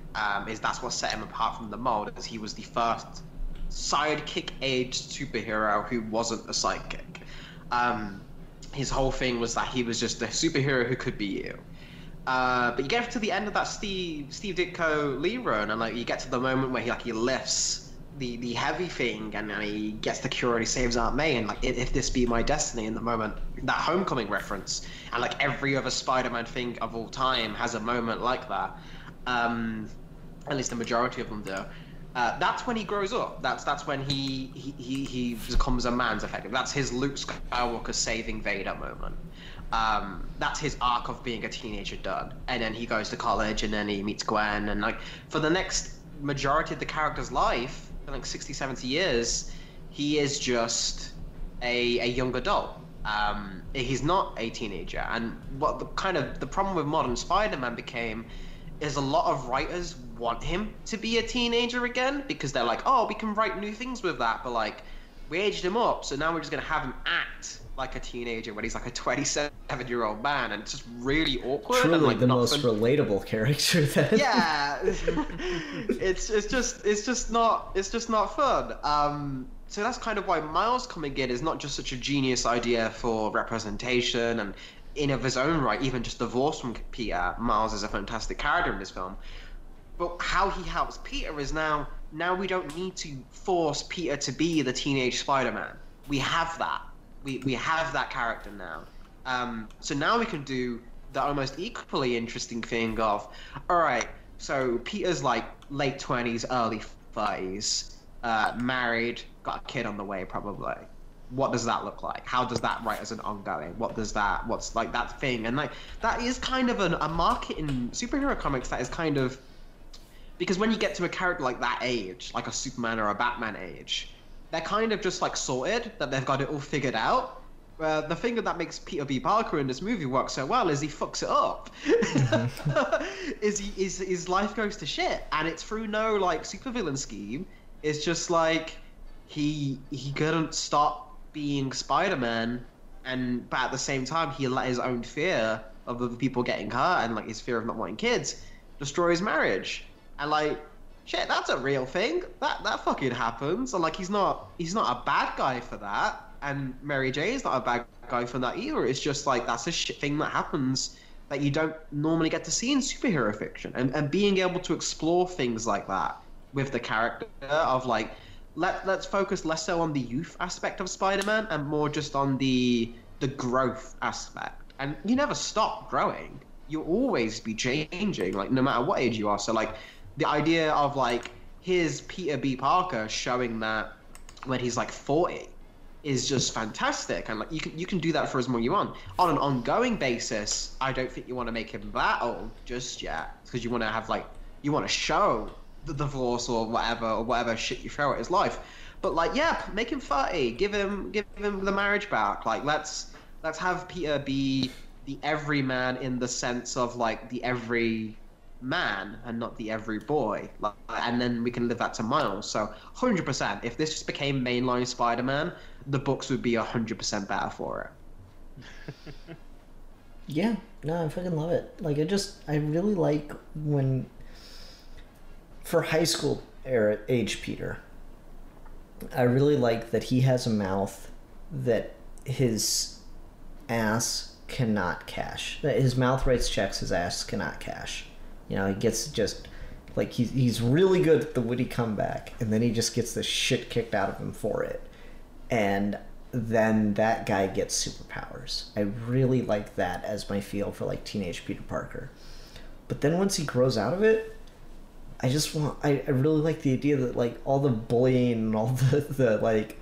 Is that's what set him apart from the mold, as he was the first sidekick-aged superhero who wasn't a sidekick. His whole thing was that he was just a superhero who could be you. But you get to the end of that Steve Ditko Lee run, and like you get to the moment where he lifts the heavy thing, and he gets the cure and he saves Aunt May, and like if this be my destiny, in the moment, that Homecoming reference, and like every other Spider-Man thing of all time has a moment like that. At least the majority of them do. That's when he grows up. That's when he becomes a man's effective. That's his Luke Skywalker saving Vader moment. That's his arc of being a teenager done. And then he goes to college, and then he meets Gwen, and like for the next majority of the character's life, like 60, 70 years, he is just a young adult. He's not a teenager. And what the problem with modern Spider-Man became is a lot of writers want him to be a teenager again, because they're like, oh, we can write new things with that, but like we aged him up, so now we're just gonna have him act like a teenager when he's like a 27-year-old man, and it's just really awkward. Truly and, like, the not most relatable character then. Yeah. it's just not fun. So that's kind of why Miles coming in is not just such a genius idea for representation, and in of his own right, even just divorced from Peter, Miles is a fantastic character in this film. But how he helps Peter is now we don't need to force Peter to be the teenage Spider-Man. We have that. We have that character now. So now we can do the almost equally interesting thing of, all right, so Peter's like late 20s, early 30s, married, got a kid on the way probably. what does that look like? How does that write as an ongoing? What's like that thing? And like that is kind of a market in superhero comics that is kind of, because when you get to a character like that age, like a Superman or a Batman age, they're kind of just like sorted, that they've got it all figured out. The thing that makes Peter B. Parker in this movie work so well is he fucks it up. His life goes to shit, and it's through no like supervillain scheme. It's just like he couldn't stop being Spider-Man, but at the same time he let his own fear of other people getting hurt and like his fear of not wanting kids destroy his marriage. And like, shit, that's a real thing. That fucking happens. And like, he's not a bad guy for that. And Mary Jane's not a bad guy for that either. It's just like, that's a shit thing that happens that you don't normally get to see in superhero fiction. And being able to explore things like that with the character of like, let's focus less so on the youth aspect of Spider-Man and more just on the growth aspect. And you never stop growing. You'll always be changing, like no matter what age you are. So like the idea of like his Peter B. Parker showing that when he's like 40 is just fantastic. And like you can do that for as long as you want. On an ongoing basis, I don't think you want to make him that old just yet, because you want to have like, you want to show the divorce or whatever shit you throw at his life. But like, yeah, make him 30, give him the marriage back. Like let's have Peter be the everyman in the sense of like the every man and not the every boy. Like, and then we can live that to Miles. So 100%, if this just became mainline Spider-Man, the books would be 100% better for it. Yeah, no, I fucking love it. Like I really like when, for high school era age Peter, I really like that he has a mouth that his ass cannot cash. That his mouth writes checks, his ass cannot cash. You know, he gets just like he's really good at the witty comeback, and then he just gets the shit kicked out of him for it. And then that guy gets superpowers. I really like that as my feel for like teenage Peter Parker. But then once he grows out of it, I really like the idea that like all the bullying and all the like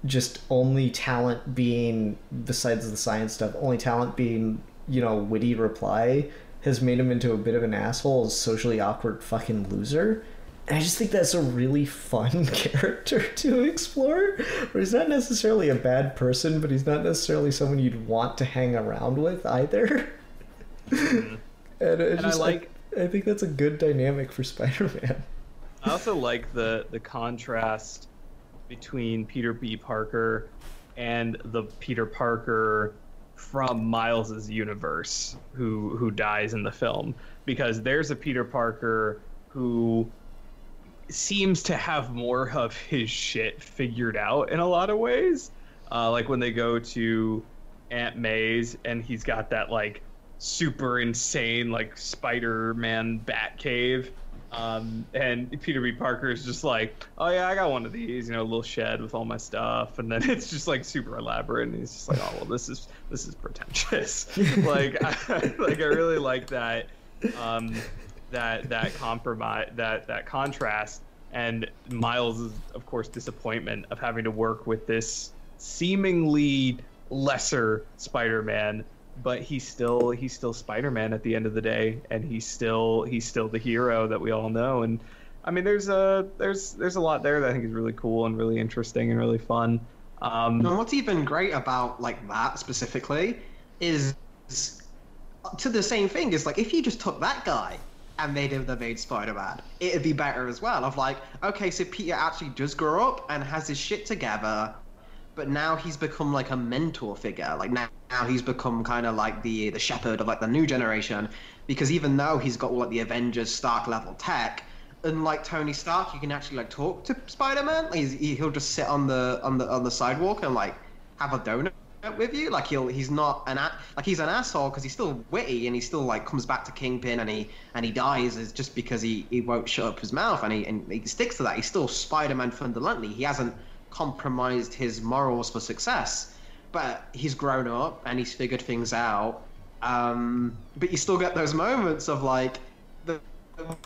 just only talent being, besides the science stuff, only talent being, you know, witty reply has made him into a bit of an asshole, socially awkward fucking loser. And I just think that's a really fun character to explore, where he's not necessarily a bad person, but he's not necessarily someone you'd want to hang around with either. I think that's a good dynamic for Spider-Man. I also like the contrast between Peter B. Parker and the Peter Parker from Miles's universe who dies in the film, because there's a Peter Parker who seems to have more of his shit figured out in a lot of ways. Like when they go to Aunt May's and he's got that like super insane like Spider-Man bat cave, and Peter B. Parker is just like, oh yeah, I got one of these, you know, a little shed with all my stuff, and then it's just like super elaborate, and he's just like, oh well, this is pretentious. Like I really like that that compromise, that contrast, and Miles' of course disappointment of having to work with this seemingly lesser Spider-Man, but he's still Spider-Man at the end of the day, and he's still the hero that we all know. And I mean, there's a lot there that I think is really cool and really interesting and really fun. And what's even great about like that specifically is to the same thing is like, if you just took that guy and made him the main Spider-Man, it'd be better as well. Of like, okay, so Peter actually does grow up and has his shit together, but now he's become like a mentor figure. Like now he's become kind of like the shepherd of like the new generation, because even though he's got all like the Avengers Stark level tech, unlike Tony Stark, you can actually like talk to Spider-Man. Like, he'll just sit on the sidewalk and like have a donut with you. Like he's not he's an asshole because he's still witty, and he still like comes back to Kingpin, and he dies is just because he won't shut up his mouth, and he sticks to that. He's still Spider-Man fundamentally. He hasn't compromised his morals for success, but he's grown up and he's figured things out. But you still get those moments of like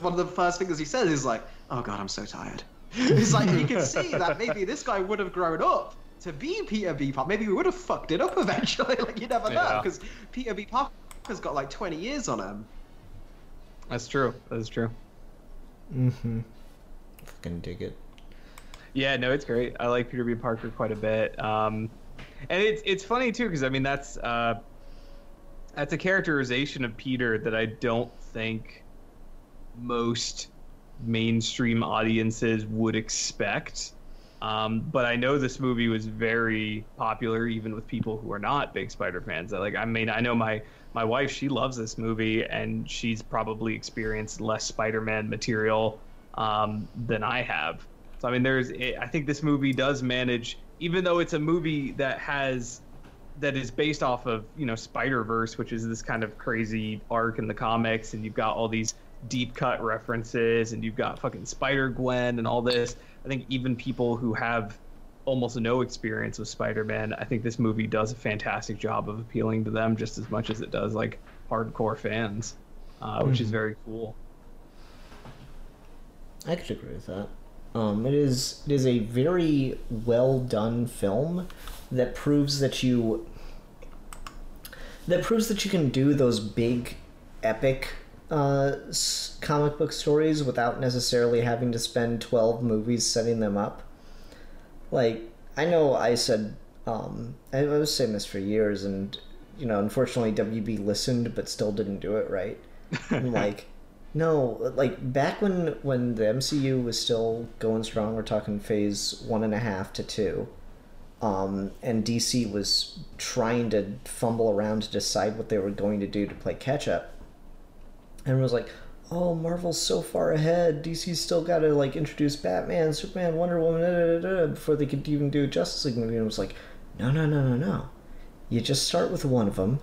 one of the first things he says is like, oh god, I'm so tired. It's like you can see that maybe this guy would have grown up to be Peter B. Parker. Maybe we would have fucked it up eventually. Like, you never know, because Peter B. Parker's got like 20 years on him. That's true. That's true. Mm-hmm. Fucking dig it. Yeah, no, it's great. I like Peter B. Parker quite a bit. And it's funny too, because I mean that's a characterization of Peter that I don't think most mainstream audiences would expect. But I know this movie was very popular even with people who are not big Spider fans. Like, I mean, I know my wife, she loves this movie, and she's probably experienced less Spider-Man material than I have. So I mean, I think this movie does manage, even though it's a movie that is based off of, you know, Spiderverse, which is this kind of crazy arc in the comics, and you've got all these deep cut references, and you've got fucking Spider-Gwen and all this. I think even people who have almost no experience with Spider-Man, I think this movie does a fantastic job of appealing to them just as much as it does like hardcore fans, which is very cool. I could agree with that. It is a very well done film that proves that you can do those big epic comic book stories without necessarily having to spend 12 movies setting them up. Like, I know I said, I was saying this for years, and, you know, unfortunately WB listened but still didn't do it right. And, like, no, like, back when the MCU was still going strong, we're talking phase 1.5 to 2, and DC was trying to fumble around to decide what they were going to do to play catch-up, and was like, oh, Marvel's so far ahead, DC's still got to, like, introduce Batman, Superman, Wonder Woman, before they could even do a Justice League movie. And it was like, no. You just start with one of them,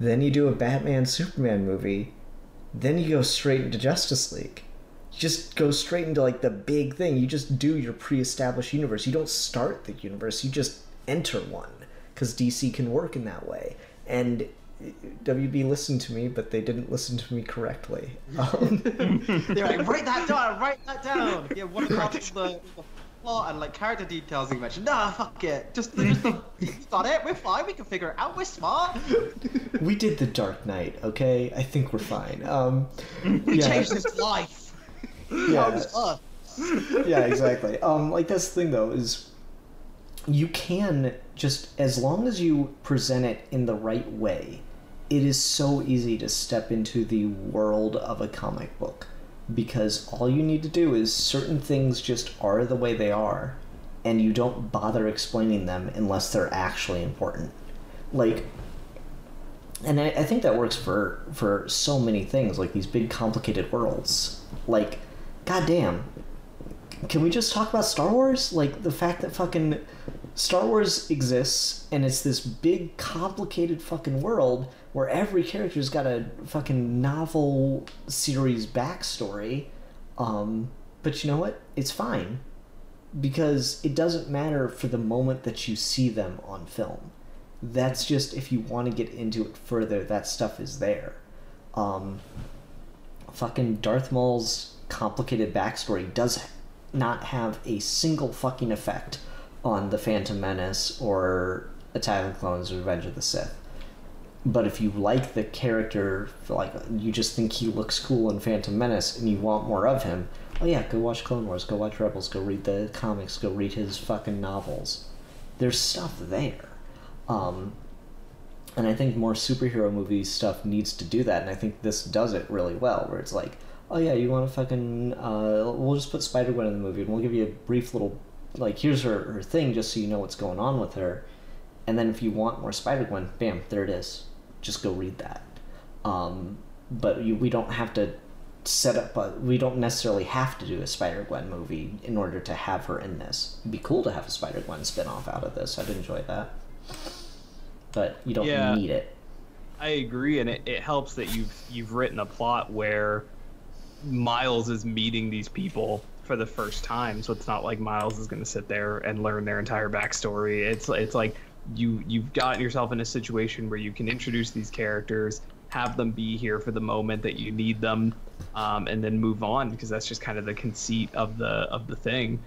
then you do a Batman, Superman movie, then you go straight into Justice League. You just go straight into, like, the big thing. You just do your pre-established universe. You don't start the universe, you just enter one, because DC can work in that way. And WB listened to me, but they didn't listen to me correctly. They're like, write that down. Yeah, what about the plot and like character details you mentioned? Nah, fuck it. Just you got it. We're fine. We can figure it out. We're smart. We did the Dark Knight, okay? I think we're fine. We changed his life. Yeah. Yeah, exactly. Like, that's the thing though, is you can just, as long as you present it in the right way, it is so easy to step into the world of a comic book, because all you need to do is certain things just are the way they are, and you don't bother explaining them unless they're actually important. Like, and I think that works for so many things, like these big complicated worlds. Like, goddamn, can we just talk about Star Wars? Like, the fact that fucking Star Wars exists, and it's this big, complicated fucking world where every character's got a fucking novel series backstory. But you know what? It's fine. Because it doesn't matter for the moment that you see them on film. That's just, if you want to get into it further, that stuff is there. Fucking Darth Maul's complicated backstory does not have a single fucking effect on The Phantom Menace or Attack of the Clones or Revenge of the Sith. But if you like the character, like, you just think he looks cool in Phantom Menace and you want more of him, oh yeah, go watch Clone Wars, go watch Rebels, go read the comics, go read his fucking novels. There's stuff there. And I think more superhero movie stuff needs to do that, and I think this does it really well, where it's like, oh yeah, you want to fucking, we'll just put Spider-Gwen in the movie, and we'll give you a brief little, like, here's her thing, just so you know what's going on with her, and then if you want more Spider-Gwen, bam, there it is. Just go read that. But we don't have to set up, we don't necessarily have to do a Spider-Gwen movie in order to have her in this. It'd be cool to have a Spider-Gwen spin-off out of this. I'd enjoy that. But you don't need it. I agree, and it helps that you've written a plot where Miles is meeting these people for the first time, so it's not like Miles is going to sit there and learn their entire backstory. It's like you've gotten yourself in a situation where you can introduce these characters, have them be here for the moment that you need them, and then move on, because that's just kind of the conceit of the thing.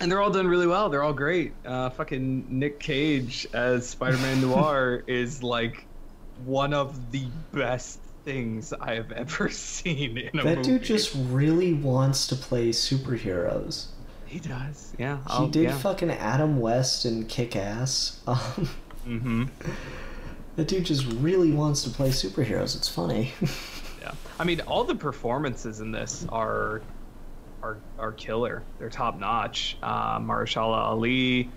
And they're all done really well. They're all great. Fucking Nick Cage as Spider-Man Noir is like one of the best things I have ever seen in a movie. That dude just really wants to play superheroes. He does, yeah. He did fucking Adam West and Kick-Ass. That dude just really wants to play superheroes. It's funny. Yeah, I mean, all the performances in this are killer. They're top notch. Mahershala Ali,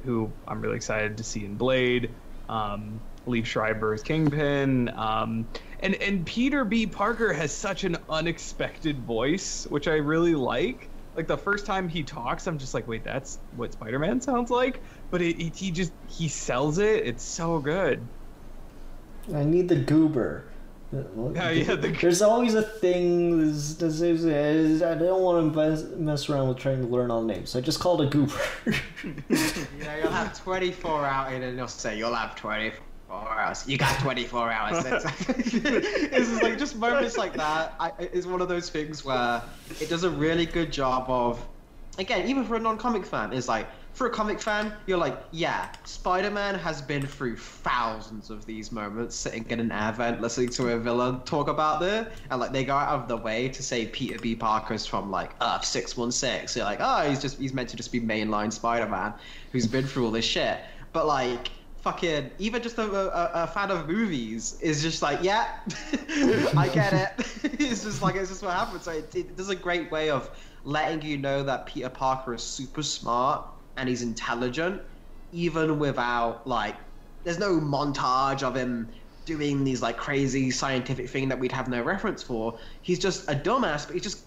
who I'm really excited to see in Blade. Liev Schreiber as Kingpin. And Peter B. Parker has such an unexpected voice, which I really like. Like the first time he talks, I'm just like, wait, that's what Spider-Man sounds like? But he sells it. It's so good. I need the goober. There's always a thing. I don't want to mess around with trying to learn all the names. So I just called a goober. You'll have 24 hours, and they'll say you'll have 24 hours. You got 24 hours. It's just like just moments like that. It's one of those things where it does a really good job of, again, even for a non-comic fan, is like, for a comic fan, you're like, yeah, Spider-Man has been through thousands of these moments, sitting in an air vent, listening to a villain talk about it, and like they go out of the way to say Peter B. Parker's from like Earth 616. You're like, oh, he's meant to just be mainline Spider-Man, who's been through all this shit. But like, fucking, even just a fan of movies is just like, yeah, I get it. It's just what happens. So it does a great way of letting you know that Peter Parker is super smart and he's intelligent, even without like, there's no montage of him doing these like crazy scientific thing that we'd have no reference for. He's just a dumbass, but he's just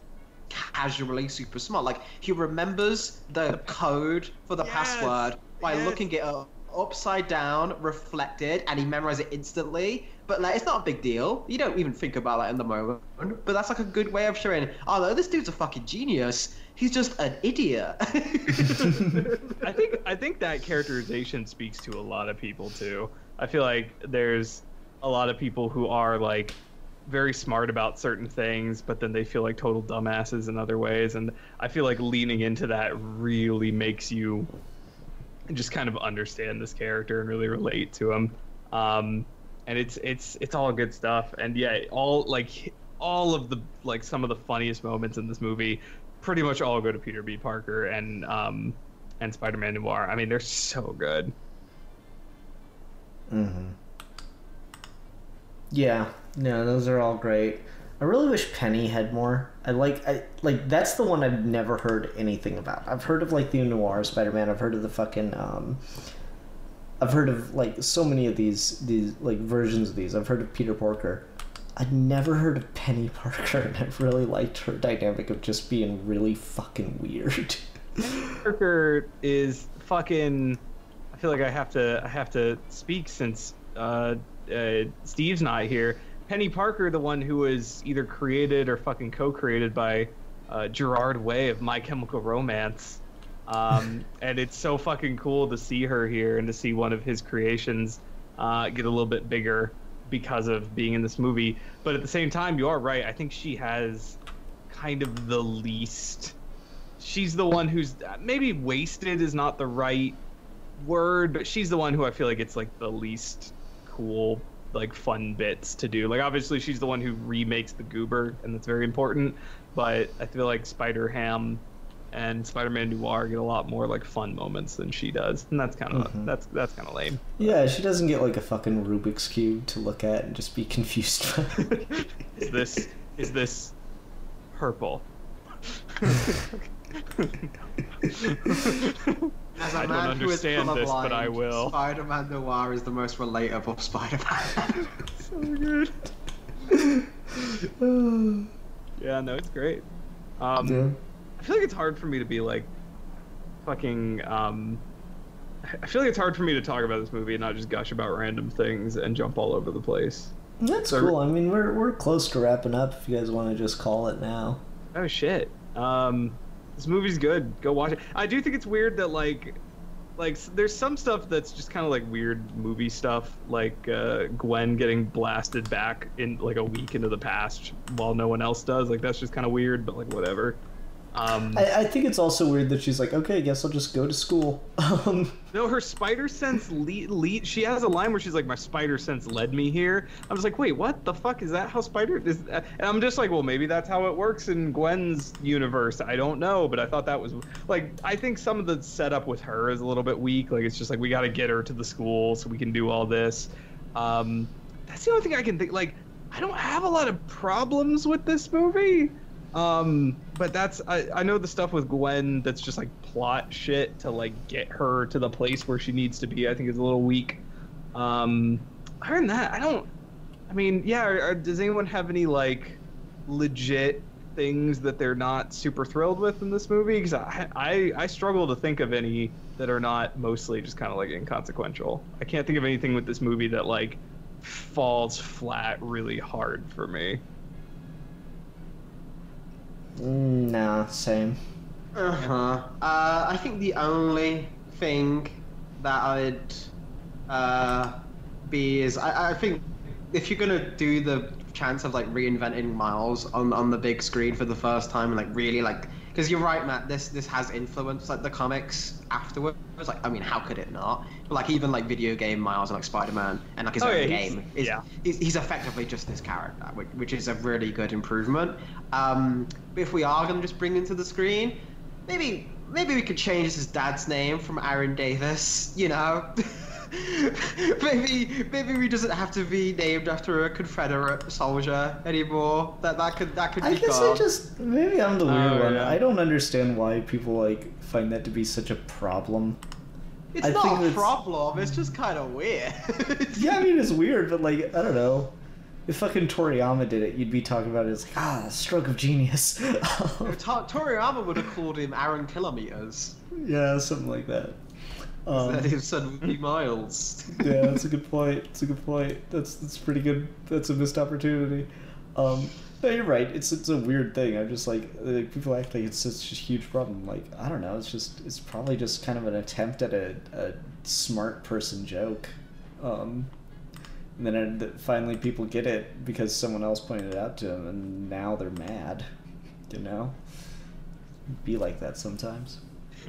casually super smart. Like, he remembers the code for the password by looking it up upside down, reflected, and he memorized it instantly. But like, it's not a big deal. You don't even think about that in the moment. But that's like a good way of showing, oh no, this dude's a fucking genius. He's just an idiot. I think that characterization speaks to a lot of people too. I feel like there's a lot of people who are like very smart about certain things, but then they feel like total dumbasses in other ways. And I feel like leaning into that really makes you just kind of understand this character and really relate to him. And it's all good stuff. And yeah, all of the like some of the funniest moments in this movie pretty much all go to Peter B. Parker and Spider-Man Noir. I mean, they're so good. Yeah, no, those are all great. I really wish Penny had more. I like that's the one I've never heard anything about. I've heard of like the Noir Spider-Man. I've heard of the fucking I've heard of like so many of these like versions of these. I've heard of Peter Parker. I'd never heard of Penny Parker, and I've really liked her dynamic of just being really fucking weird. Parker is fucking. I feel like I have to speak since Steve's not here. Penny Parker, the one who was either created or fucking co-created by Gerard Way of My Chemical Romance. And it's so fucking cool to see her here and to see one of his creations get a little bit bigger because of being in this movie. But at the same time, you are right. I think she has kind of the least... She's the one who's... Maybe wasted is not the right word, but she's the one who I feel like it's like the least cool, like fun bits to do. Like obviously she's the one who remakes the Goober, and that's very important, but I feel like Spider-Ham and Spider-Man Noir get a lot more like fun moments than she does, and that's kind of that's kind of lame. Yeah, she doesn't get like a fucking Rubik's Cube to look at and just be confused by. Is this purple? As a I man don't understand who is this, but I will. Spider-Man Noir is the most relatable Spider-Man. So good. Yeah, no, it's great. I feel like it's hard for me to be like fucking I feel like it's hard for me to talk about this movie and not just gush about random things and jump all over the place. That's cool. I mean, we're close to wrapping up if you guys want to just call it now. Oh shit. This movie's good. Go watch it. I do think it's weird that like there's some stuff that's just kind of like weird movie stuff, like Gwen getting blasted back in like a week into the past while no one else does. Like that's just kind of weird, but like whatever. I think it's also weird that she's like, okay, I guess I'll just go to school. No, her spider sense lead. She has a line where she's like, "My spider sense led me here." I was like, "Wait, what the fuck is that? How spider is?" And I'm just like, "Well, maybe that's how it works in Gwen's universe. I don't know." But I thought that was like, I think some of the setup with her is a little bit weak. Like, it's just like we got to get her to the school so we can do all this. That's the only thing I can think. Like, I don't have a lot of problems with this movie. But that's I know the stuff with Gwen that's just like plot shit to like get her to the place where she needs to be, I think is a little weak. Other than that, does anyone have any like legit things that they're not super thrilled with in this movie? Because I struggle to think of any that are not mostly just kind of like inconsequential. I can't think of anything with this movie that like falls flat really hard for me. Nah, same. I think the only thing that I'd be is I think if you're gonna do the chance of like reinventing Miles on the big screen for the first time and like really like, because you're right, Matt, this has influenced like the comics afterwards. Like, I mean, how could it not? But like even like video game Miles and like Spider-Man and like his own game, he's effectively just this character, which is a really good improvement. But if we are gonna just bring him to the screen, maybe we could change his dad's name from Aaron Davis, you know? maybe he doesn't have to be named after a Confederate soldier anymore. That could I be guess gone. maybe I'm the weird one. Yeah. I don't understand why people like find that to be such a problem. It's not a problem. It's just kind of weird. Yeah, I mean it's weird, but like I don't know. If fucking Toriyama did it, you'd be talking about it as like, stroke of genius. Toriyama would have called him Aaron Kilometers. Yeah, something like that. That his son would be Miles. Yeah, that's a good point. That's pretty good. That's a missed opportunity. No, you're right. It's a weird thing. I'm just like people act like it's such a huge problem. Like I don't know. It's probably just kind of an attempt at a smart person joke. And then finally people get it because someone else pointed it out to them, and now they're mad. You know, be like that sometimes.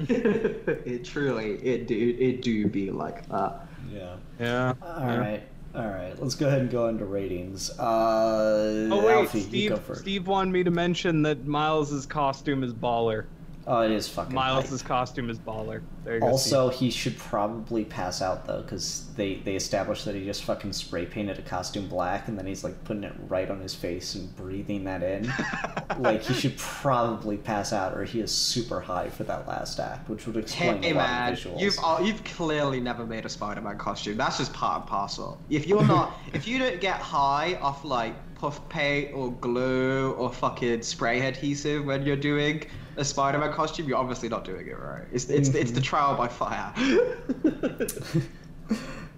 It do be like that. Yeah. All right. Let's go ahead and go into ratings. Alfie, you go first. Steve wanted me to mention that Miles's costume is baller. Oh, it is fucking Miles's costume is baller. There you go. Also, he should probably pass out though, because they established that he just fucking spray painted a costume black, and then he's like putting it right on his face and breathing that in. Like he should probably pass out, or he is super high for that last act, which would explain a lot of visuals. You've clearly never made a Spider-Man costume. That's just part and parcel. If you don't get high off like puff paint or glue or fucking spray adhesive when you're doing a Spider-Man costume, you're obviously not doing it right. It's the trial by fire.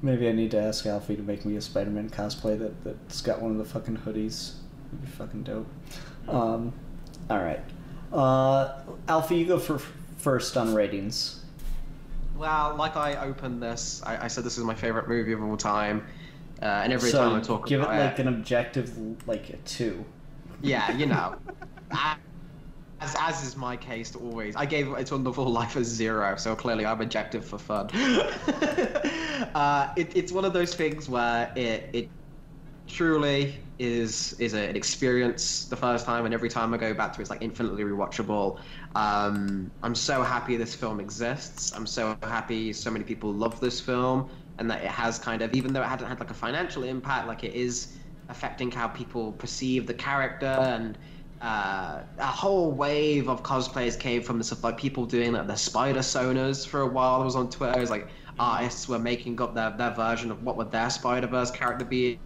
Maybe I need to ask Alfie to make me a Spider-Man cosplay that's got one of the fucking hoodies. It'd be fucking dope. All right. Alfie, you go first on ratings. Well, like I opened this, I said this is my favorite movie of all time. And every time I talk give about it like an objective, like a 2. Yeah, you know. As is my case always. I gave It's Wonderful Life a 0, so clearly I'm objective for fun. It's one of those things where it truly is an experience the first time, and every time I go back to it, it's like infinitely rewatchable. I'm so happy this film exists. I'm so happy so many people love this film, and that it has kind of, even though it hasn't had like a financial impact, like it is affecting how people perceive the character. And a whole wave of cosplayers came from this, of like people doing like the spider sonas for a while. I was on Twitter. It was like artists were making up their version of what would their Spider-Verse character be.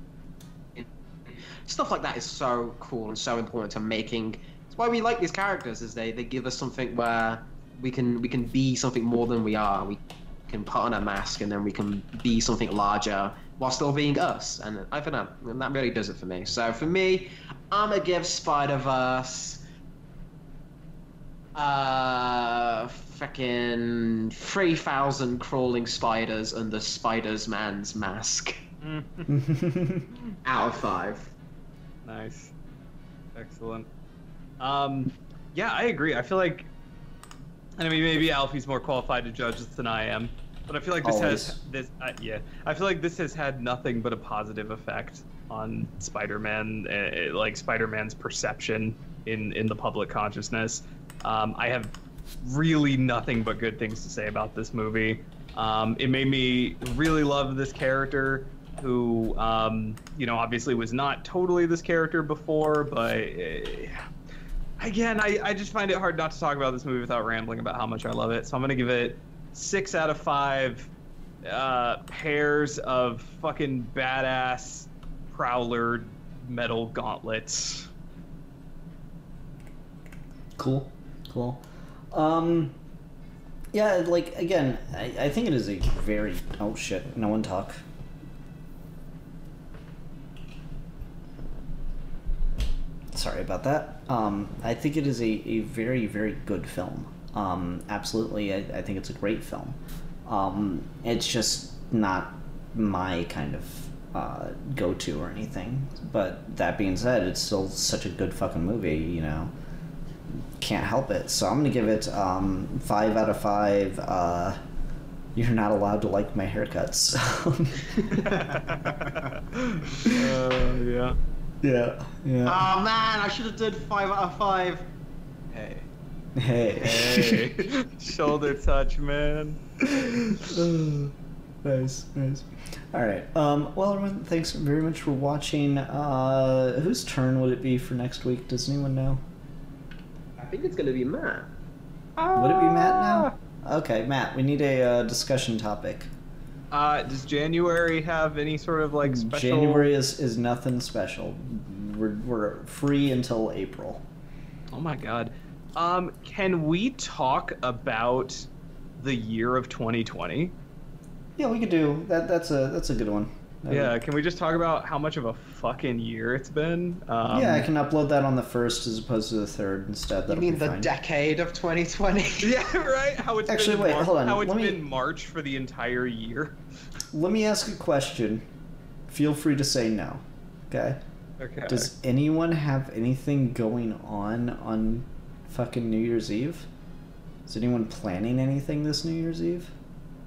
Stuff like that is so cool and so important to making. It's why we like these characters, is they give us something where we can be something more than we are. We can put on a mask and then we can be something larger while still being us. And I don't know, and that really does it for me. So for me, I'm gonna give Spider-Verse freaking 3,000 crawling spiders under Spider-Man's mask. Out of 5. Nice. Excellent. Yeah, I agree. I feel like, and I mean, maybe Alfie's more qualified to judge this than I am, but I feel like I feel like this has had nothing but a positive effect on Spider-Man, like Spider-Man's perception in the public consciousness. I have really nothing but good things to say about this movie. It made me really love this character who, obviously was not totally this character before, but again, I just find it hard not to talk about this movie without rambling about how much I love it. So I'm going to give it 6 out of 5 pairs of fucking badass Prowler metal gauntlets. Cool. Yeah, like, again, I think it is a very... Oh, shit. No one talk. Sorry about that. I think it is a very, very good film. Absolutely, I think it's a great film. It's just not my kind of go-to or anything. But that being said, it's still such a good fucking movie, you know. Can't help it. So I'm gonna give it 5 out of 5. You're not allowed to like my haircuts. Yeah. Oh man, I should have done 5 out of 5. Hey. Shoulder touch, man. Nice. All right. Well, everyone, thanks very much for watching. Whose turn would it be for next week? Does anyone know? I think it's gonna be Matt. Would it be Matt now? Okay, Matt, we need a discussion topic. Does January have any sort of like special? January is nothing special. We're free until April. Oh my god. Can we talk about the year of 2020? Yeah, we could do that. That's a good one. Yeah, can we just talk about how much of a fucking year it's been? Yeah, I can upload that on the 1st as opposed to the 3rd instead. You mean the decade of 2020? Yeah, right? How it's Actually, been wait, hold on. How it's been March for the entire year. Let me ask a question. Feel free to say no. Okay? Okay. Does anyone have anything going on fucking New Year's Eve? Is anyone planning anything this New Year's Eve?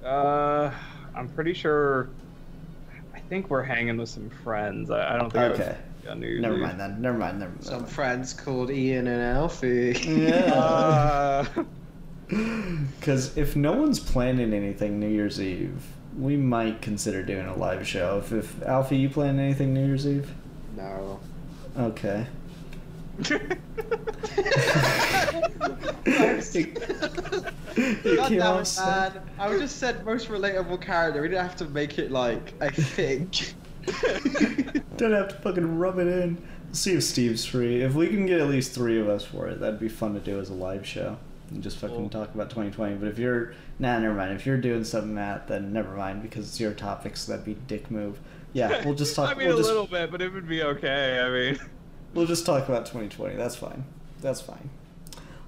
I'm pretty sure... I think we're hanging with some friends. I don't think okay. Never mind then. Never mind. Some friends called Ian and Alfie. Yeah. Because if no one's planning anything New Year's Eve, we might consider doing a live show. If Alfie, you plan anything New Year's Eve? No. Okay. God damn it, man. I would just said most relatable character. We didn't have to make it like a thing. Don't have to fucking rub it in. We'll see if Steve's free. If we can get at least 3 of us for it, that'd be fun to do as a live show. And just fucking talk about 2020. But if you're... Nah, never mind. If you're doing something, Matt, then never mind, because it's your topic, so that'd be dick move. Yeah, we'll just talk... I mean, a little bit, but it would be okay. I mean... We'll just talk about 2020. That's fine.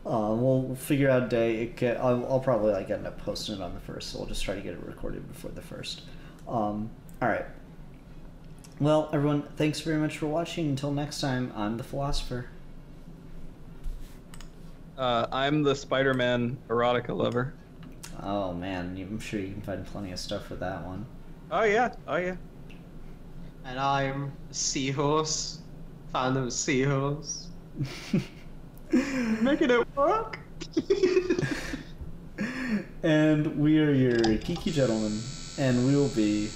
We'll figure out a day. I'll probably end up posting it on the 1st, so we'll just try to get it recorded before the 1st. All right. Well, everyone, thanks very much for watching. Until next time, I'm the Philosopher. I'm the Spider-Man erotica lover. Oh man, I'm sure you can find plenty of stuff for that one. Oh yeah. And I'm Seahorse. Fan of Seahorse. Making it work. And we are your geeky gentlemen, and we will be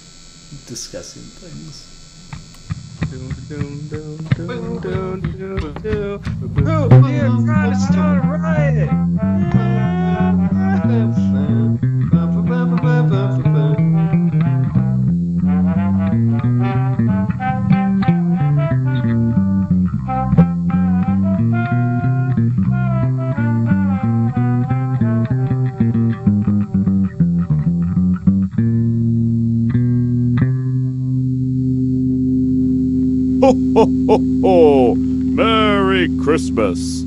discussing things. You're trying to start a riot. Ho, ho, ho, ho! Merry Christmas!